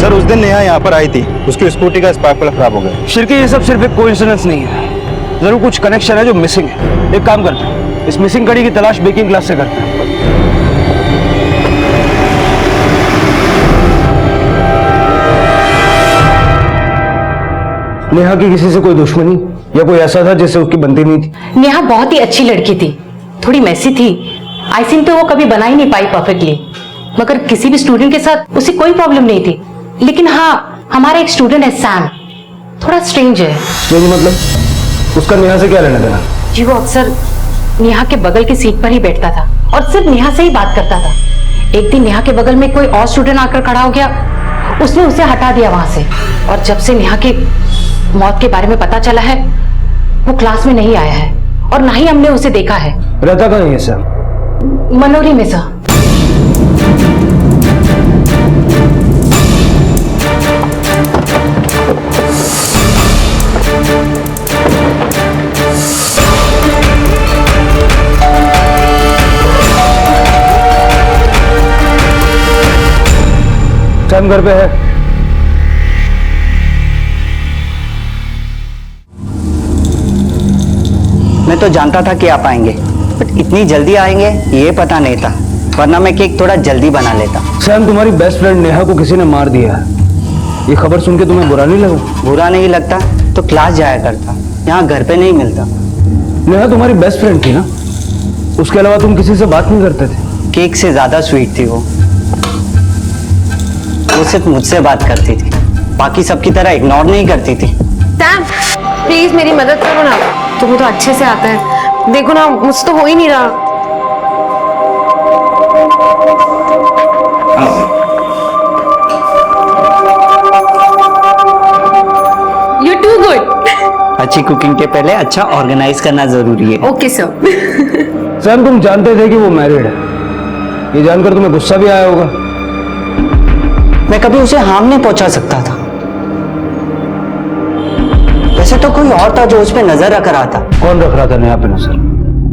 सर उस दिन नेहा यहाँ पर आई थी, उसकी स्कूटी का स्पार्क प्लग खराब हो गया। शिरके, ये सब सिर्फ एक कोइंसिडेंस नहीं है, जरूर कुछ कनेक्शन है जो मिसिंग है। एक काम करते हैं, इस मिसिंग कड़ी की तलाश बेकिंग क्लास से करते हैं। नेहा की किसी से कोई दुश्मनी या कोई ऐसा था जिससे उसकी बनती नहीं थी? नेहा बहुत ही अच्छी लड़की थी, थोड़ी मैसी थी। आई थिंक तो वो कभी बना ही नहीं पाई परफेक्टली, मगर किसी भी स्टूडेंट के साथ उसे कोई प्रॉब्लम नहीं थी। लेकिन हाँ, हमारा एक स्टूडेंट है सैम, थोड़ा स्ट्रेंज है। स्ट्रेंज मतलब? उसका नेहा से क्या लेना देना? जी वो अक्सर नेहा के बगल की सीट पर ही बैठता था और सिर्फ नेहा से ही बात करता था। एक दिन नेहा के बगल में कोई और स्टूडेंट आकर खड़ा हो गया, उसने उसे हटा दिया वहां से। और जब से नेहा की मौत के बारे में पता चला है, वो क्लास में नहीं आया है और ना ही हमने उसे देखा है। रहता कहाँ है सर? मनोरी में सर। सैम घर पे है? मैं तो जानता था कि आप आएंगे, बट इतनी जल्दी आएंगे ये पता नहीं था, वरना मैं केक थोड़ा जल्दी बना लेता। सैम, तुम्हारी बेस्ट फ्रेंड नेहा को किसी ने मार दिया है। ये खबर सुन के तुम्हें बुरा नहीं लगा? बुरा नहीं लगता तो क्लास जाया करता, यहाँ घर पे नहीं मिलता। नेहा तुम्हारी बेस्ट फ्रेंड थी ना, उसके अलावा तुम किसी से बात नहीं करते थे? केक से ज्यादा स्वीट थी वो सिर्फ मुझसे बात करती थी, बाकी सबकी तरह इग्नोर नहीं करती थी। सैम प्लीज मेरी मदद करो ना, तुम्हें तो अच्छे से आता है, देखो ना मुझसे तो हो ही नहीं रहा। You're too good. अच्छी कुकिंग के पहले अच्छा ऑर्गेनाइज करना जरूरी है। Okay sir. सैम, तुम जानते थे कि वो मैरिड है, ये जानकर तुम्हें गुस्सा भी आया होगा। मैं कभी उसे हार्म नहीं पहुंचा सकता था। वैसे तो कोई और था जो उस पर नजर रख रहा था। कौन रख रहा था नेहा पे नजर?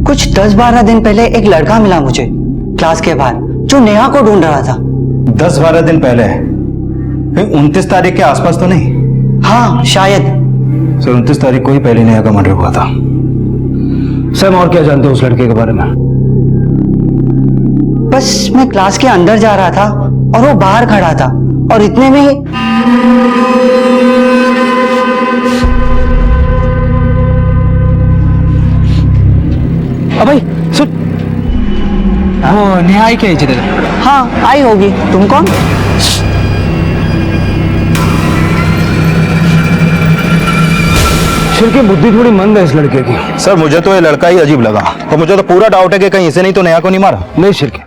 कुछ 10-12 दिन पहले एक लड़का मिला मुझे क्लास के बाहर, जो नेहा को ढूंढ रहा था। 10-12 दिन पहले? 29 तारीख के आसपास तो नहीं? हाँ शायद। सर 29 तारीख को ही पहले नेहा का मर्डर हुआ था। सैम, और क्या जानते हो उस लड़के के बारे में? बस मैं क्लास के अंदर जा रहा था और वो बाहर खड़ा था, और इतने में ही भाई सुन। हाँ वो नेहा आई क्या इधर? हाँ आई होगी। तुम कौन? शिर की बुद्धि थोड़ी मंद है इस लड़के की। सर मुझे तो ये लड़का ही अजीब लगा, तो मुझे तो पूरा डाउट है कि कहीं इसे नहीं तो नेहा को नहीं मारा। नहीं शिर के,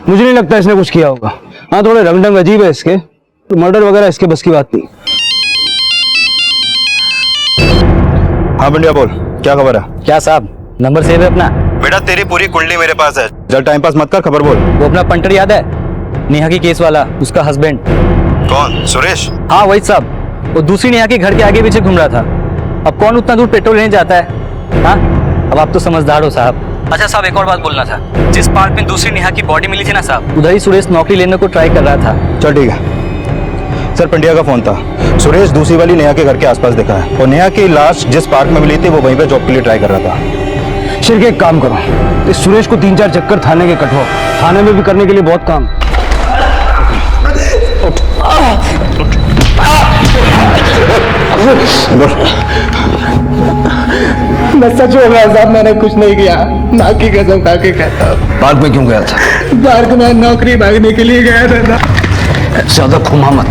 मुझे नहीं लगता इसने कुछ किया होगा। हाँ थोड़े रंग ढंग अजीब है इसके, तो मर्डर वगैरह इसके बस की बात नहीं। हाँ बंडिया बोल, क्या खबर है? क्या साहब, नंबर सेव है अपना? बेटा तेरी पूरी कुंडली मेरे पास है, जब टाइम पास मत कर, खबर बोल। वो अपना पंटर याद है, नेहा की केस वाला, उसका हस्बैंड। कौन? सुरेश? हाँ वही साहब, वो दूसरी नेहा के घर के आगे पीछे घूम रहा था। अब कौन उतना दूर पेट्रोल लेने जाता है? हाँ अब आप तो समझदार हो साहब। अच्छा साहब, एक और बात बोलना था, जिस पार्क में दूसरी नेहा की बॉडी मिली थी ना साहब, उधर ही सुरेश नौकरी लेने को ट्राई कर रहा था। चल ठीक है सर, पंड्या का फोन था, सुरेश दूसरी वाली नेहा के घर के आसपास दिखा है, और नेहा की लाश जिस पार्क में मिली थी वो वहीं पे जॉब के लिए ट्राई कर रहा था। शिर के एक काम करो, इस सुरेश को 3-4 चक्कर थाने के कटवाओ, थाने में भी करने के लिए बहुत काम। मैं सच बोल रहा साहब, मैंने कुछ नहीं किया, माँ की कसम खा के कहता हूँ। पार्क में क्यों गया था? पार्क में नौकरी मांगने के लिए गया था। ज्यादा घुमा मत,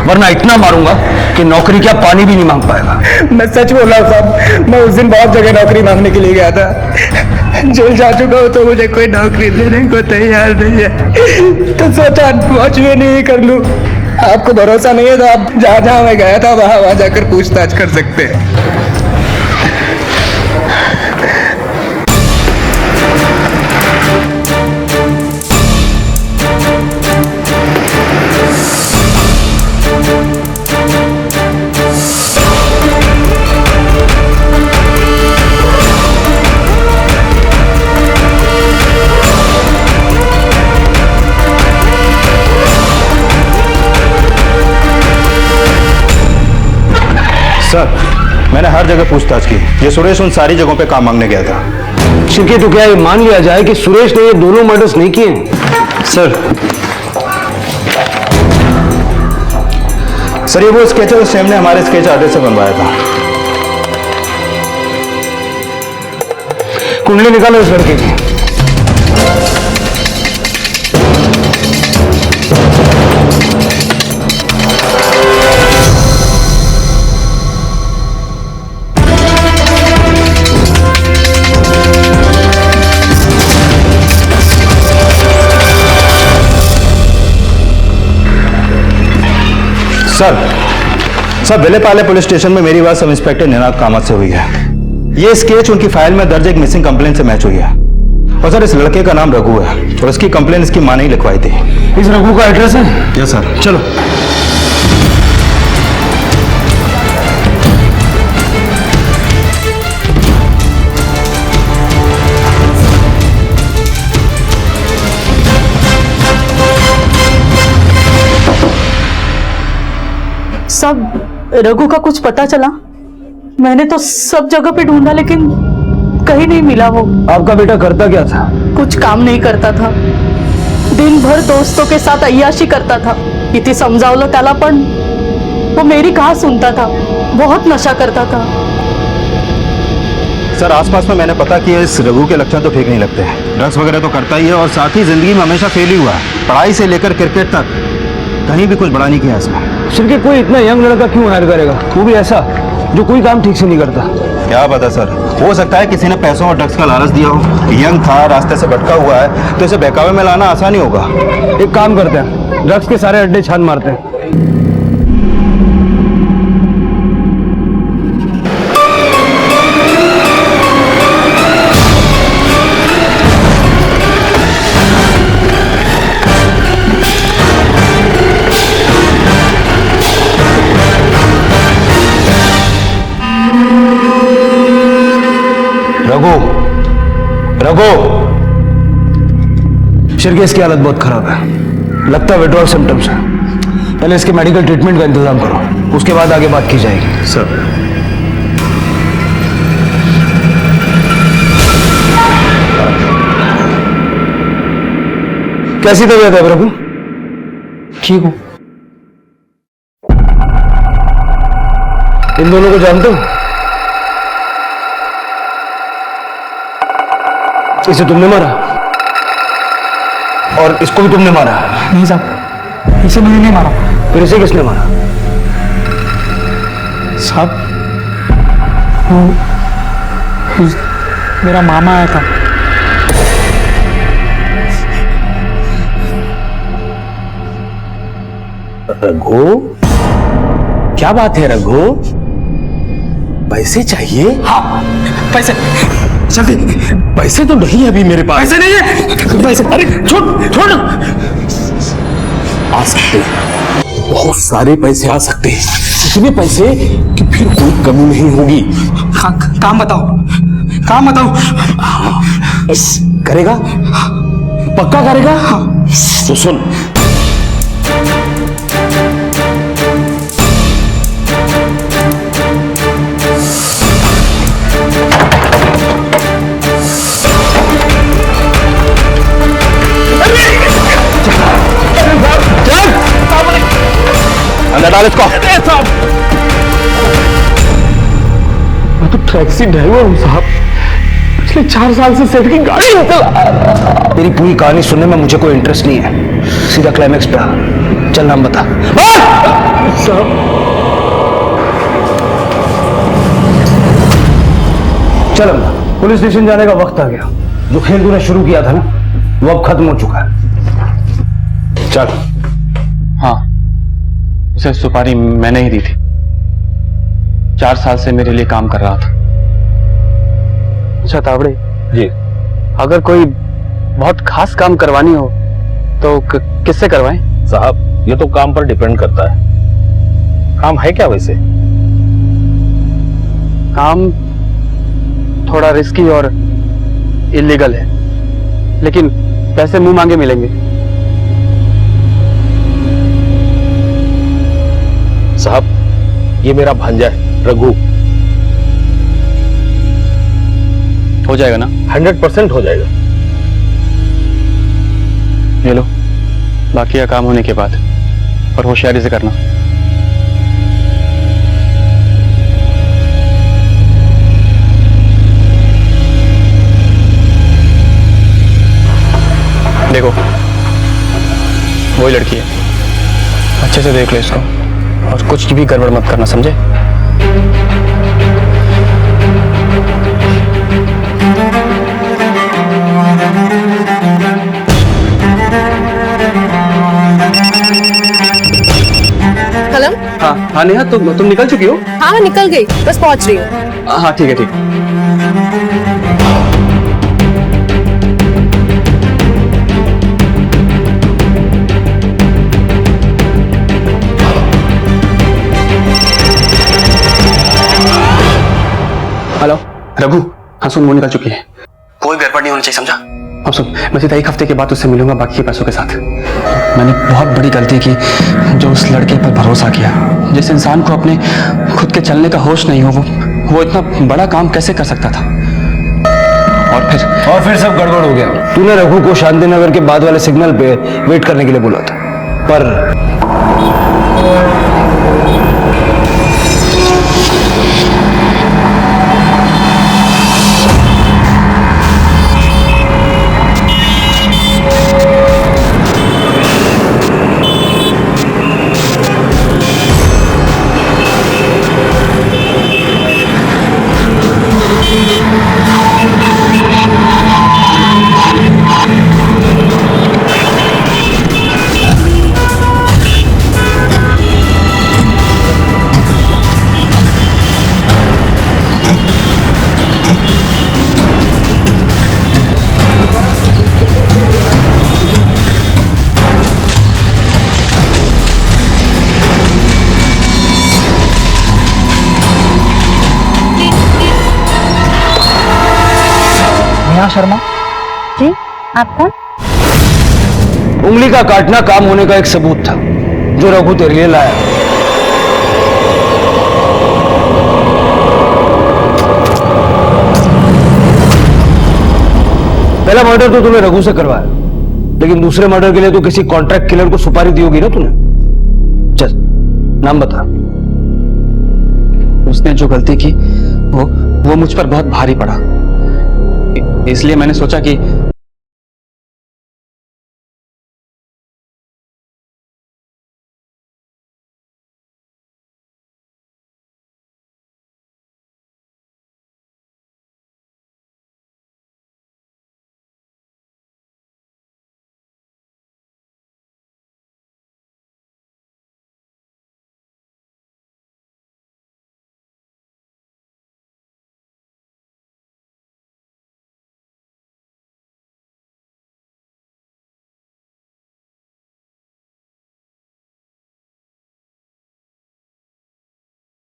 वरना इतना मारूंगा कि नौकरी क्या पानी भी नहीं मांग पाएगा। मैं सच बोल रहा हूँ साहब, मैं उस दिन बहुत जगह नौकरी मांगने के लिए गया था, जेल जा चुका हूँ तो मुझे कोई नौकरी देने को तैयार नहीं है, तो सोचा वॉचमैन ही कर लूँ। आपको भरोसा नहीं है तो आप जहाँ जहाँ मैं गया था वहाँ जाकर पूछताछ कर सकते हैं। सर मैंने हर जगह पूछताछ की, ये सुरेश उन सारी जगहों पे काम मांगने गया था। शिरके तो क्या ये मान लिया जाए कि सुरेश ने ये दोनों मर्डर्स नहीं किए? सर ये वो स्केच है सैम ने हमारे स्केच आर्टिस्ट से बनवाया था। कुंडली निकालो इस लड़के की। सर विलेपाले पुलिस स्टेशन में मेरी बात सब इंस्पेक्टर निनाद कामत से हुई है। ये स्केच उनकी फाइल में दर्ज एक मिसिंग कंप्लेंट से मैच हुई है, और सर इस लड़के का नाम रघु है, और इसकी कंप्लेंट इसकी मां ने ही लिखवाई थी। इस रघु का एड्रेस है? Yes sir. चलो। सब रघु का कुछ पता चला? मैंने तो सब जगह पे ढूंढा लेकिन कहीं नहीं मिला वो। आपका बेटा करता क्या था? कुछ काम नहीं करता था, दिन भर दोस्तों के साथ अय्याशी करता था। किती समझावलं त्याला पण वो मेरी कहाँ सुनता था, बहुत नशा करता था। सर आसपास में मैंने पता किया, इस रघु के लक्षण तो ठीक नहीं लगते। ड्रग्स वगैरह तो करता ही है, और साथ ही जिंदगी में हमेशा फेल ही हुआ है, पढ़ाई से लेकर क्रिकेट तक कहीं भी कुछ बड़ा नहीं किया इसने। शिरके कोई इतना यंग लड़का क्यों हायर करेगा, वो भी ऐसा जो कोई काम ठीक से नहीं करता? क्या पता सर, हो सकता है किसी ने पैसों और ड्रग्स का लालच दिया हो। यंग था, रास्ते से भटका हुआ है, तो इसे बहकावे में लाना आसान ही होगा। एक काम करते हैं, ड्रग्स के सारे अड्डे छान मारते हैं। रघु शिरके इसकी हालत बहुत खराब है, लगता है विड्रॉल सिम्टम्स है। पहले इसके मेडिकल ट्रीटमेंट का इंतजाम करो, उसके बाद आगे बात की जाएगी। सर कैसी तबीयत है प्रभु? ठीक हूँ। इन दोनों को जानते हो? इसे तुमने मारा? और इसको भी तुमने मारा? नहीं साहब, इसे मैंने नहीं मारा। फिर इसे किसने मारा? साहब वो मेरा मामा आया था। रघु, क्या बात है रघु? पैसे चाहिए? हाँ पैसे, जल्दी। पैसे तो नहीं है अभी मेरे पास। पैसे नहीं है। पैसे, अरे छोड़ छोड़। आ सकते हैं, बहुत सारे पैसे आ सकते हैं, इतने पैसे कि फिर कोई कमी नहीं होगी। काम बताओ, काम बताओ। करेगा? पक्का करेगा? तो सुन, अंदर डाल इसको। मैं तो टैक्सी ड्राइवर हूँ साहब, पिछले 4 साल से सेठ की गाड़ी नहीं चला। तेरी पूरी कहानी सुनने में मुझे कोई इंटरेस्ट नहीं है, सीधा क्लाइमेक्स पे आ। चल नाम बता। साहब चल अम्मा, पुलिस स्टेशन जाने का वक्त आ गया। जो खेल तूने शुरू किया था ना, वो अब खत्म हो चुका है। चल। हाँ, उसे सुपारी मैंने ही दी थी। 4 साल से मेरे लिए काम कर रहा था। अच्छा तावड़े जी, अगर कोई बहुत खास काम करवानी हो तो किससे करवाएं? साहब ये तो काम पर डिपेंड करता है। काम है क्या वैसे? काम थोड़ा रिस्की और इलीगल है, लेकिन पैसे मुंह मांगे मिलेंगे। साहब ये मेरा भांजा है रघु। हो जाएगा ना? 100% हो जाएगा। ये लो, बाकी का काम होने के बाद, और होशियारी से करना। देखो, वही लड़की है, अच्छे से देख ले इसको, और कुछ भी गड़बड़ मत करना, समझे? हेलो। हाँ हाँ नेहा, तुम निकल चुकी हो? हाँ निकल गई, बस पहुंच रही हूँ। हाँ ठीक है, ठीक। हेलो रघु, हाँ सुन, वो निकल चुकी है। कोई गड़बड़ नहीं होनी चाहिए, समझा? अब सुन, मैं सीधा 1 हफ्ते के बाद उससे मिलूंगा बाकी के पैसों के साथ। मैंने बहुत बड़ी गलती की जो उस लड़के पर भरोसा किया। जिस इंसान को अपने खुद के चलने का होश नहीं हो, वो इतना बड़ा काम कैसे कर सकता था? और फिर सब गड़बड़ हो गया। तूने रघु को शांतिनगर के बाद वाले सिग्नल पे वेट करने के लिए बोला था, पर शर्मा जी, आप कौन? उंगली का काटना काम होने का एक सबूत था जो रघु तेरे लिए लाया। पहला मर्डर तो तूने रघु से करवाया, लेकिन दूसरे मर्डर के लिए तो किसी कॉन्ट्रैक्ट किलर को सुपारी दी होगी ना तूने। चल नाम बता। उसने जो गलती की वो मुझ पर बहुत भारी पड़ा, इसलिए मैंने सोचा कि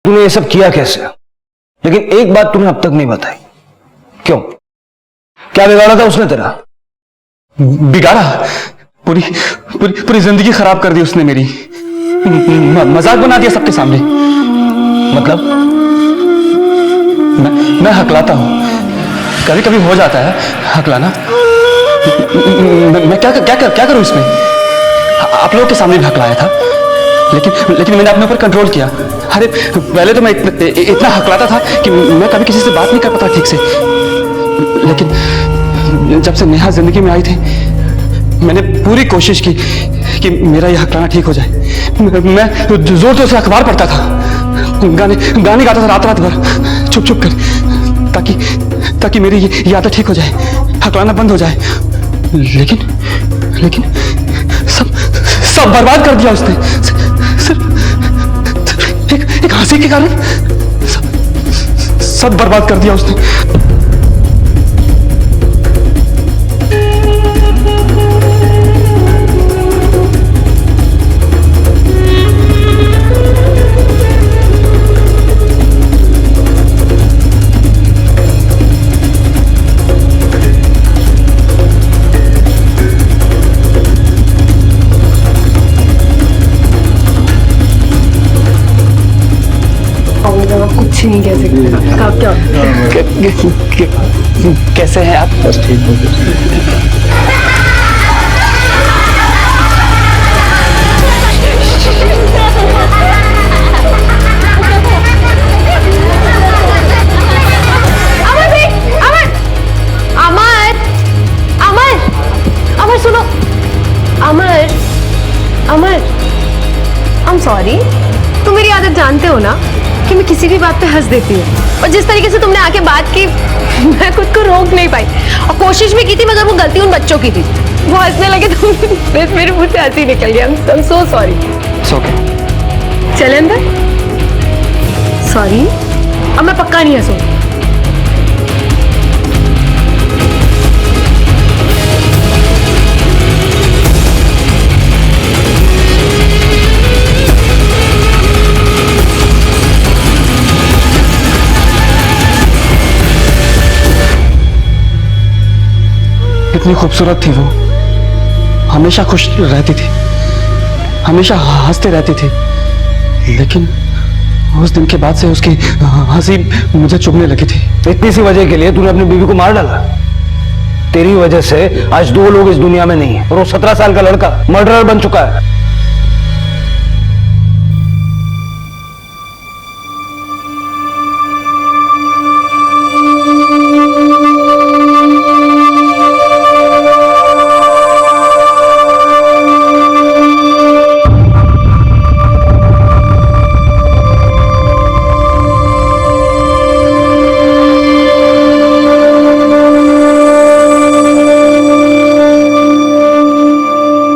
तूने ये सब किया कैसे? लेकिन एक बात तूने अब तक नहीं बताई, क्यों? क्या बिगाड़ा था उसने तेरा? बिगाड़ा? पूरी पूरी पूरी जिंदगी खराब कर दी उसने मेरी। मजाक बना दिया सबके सामने। मतलब मैं हकलाता हूं, कभी कभी हो जाता है हकलाना। मैं क्या करूं इसमें? आप लोगों के सामने भी हकलाया था, लेकिन मैंने अपने ऊपर कंट्रोल किया। अरे पहले तो मैं इतना हकलाता था कि मैं कभी किसी से बात नहीं कर पाता ठीक से, लेकिन जब से नेहा जिंदगी में आई थी मैंने पूरी कोशिश की कि मेरा यह हकलाना ठीक हो जाए। मैं जोर जोर से अखबार पढ़ता था, गाने गाता था रात भर छुप छुप कर, ताकि मेरी ये आदत ठीक हो जाए, हकलाना बंद हो जाए। लेकिन सब बर्बाद कर दिया उसने, सिर्फ एक हंसी के कारण सब बर्बाद कर दिया उसने। कुछ नहीं कह सकते। आप क्या कैसे हैं आप? बस ठीक हो। अमर सुनो, अमर आई एम सॉरी। तुम मेरी आदत जानते हो ना कि मैं किसी भी बात पे हंस देती हूँ, और जिस तरीके से तुमने आके बात की मैं खुद को रोक नहीं पाई, और कोशिश भी की थी मगर वो गलती उन बच्चों की थी। वो हंसने लगे तो मेरे मुंह से हंसी निकल गया। I am so sorry. चले अंदर। सॉरी, अब मैं पक्का नहीं हंसूंगी। इतनी खूबसूरत थी वो, हमेशा खुश रहती थी, हमेशा हंसते रहती थी, लेकिन उस दिन के बाद से उसकी हंसी मुझे चुभने लगी थी। इतनी सी वजह के लिए तूने अपनी बीवी को मार डाला? तेरी वजह से आज 2 लोग इस दुनिया में नहीं है, और वो 17 साल का लड़का मर्डरर बन चुका है।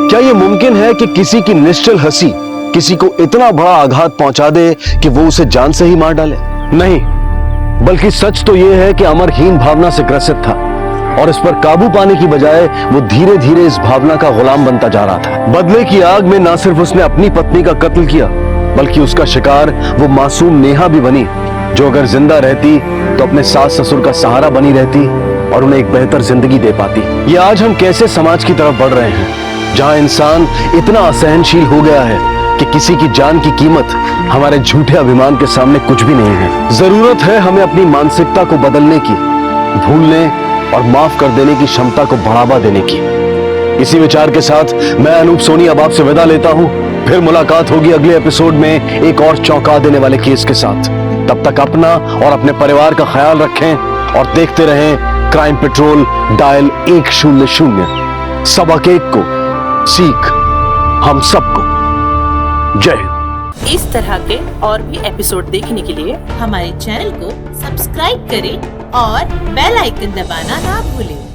क्या ये मुमकिन है कि किसी की निश्चल हंसी किसी को इतना बड़ा आघात पहुंचा दे कि वो उसे जान से ही मार डाले? नहीं, बल्कि सच तो ये है कि अमर हीन भावना से ग्रसित था, और इस पर काबू पाने की बजाय वो धीरे धीरे इस भावना का गुलाम बनता जा रहा था। बदले की आग में ना सिर्फ उसने अपनी पत्नी का कत्ल किया, बल्कि उसका शिकार वो मासूम नेहा भी बनी, जो अगर जिंदा रहती तो अपने सास ससुर का सहारा बनी रहती और उन्हें एक बेहतर जिंदगी दे पाती। ये आज हम कैसे समाज की तरफ बढ़ रहे हैं, जहां इंसान इतना असहनशील हो गया है कि किसी की जान की कीमत हमारे झूठे अभिमान के सामने कुछ भी नहीं है। जरूरत है हमें अपनी मानसिकता को बदलने की, भूलने और माफ कर देने की क्षमता को बढ़ावा देने की। इसी विचार के साथ मैं अनूप सोनी अब आपसे विदा लेता हूं। फिर मुलाकात होगी अगले एपिसोड में एक और चौंका देने वाले केस के साथ। तब तक अपना और अपने परिवार का ख्याल रखें और देखते रहें क्राइम पेट्रोल डायल 100। सबक एक को सीख हम सबको। जय हिंद। इस तरह के और भी एपिसोड देखने के लिए हमारे चैनल को सब्सक्राइब करें और बेल आइकन दबाना ना भूलें।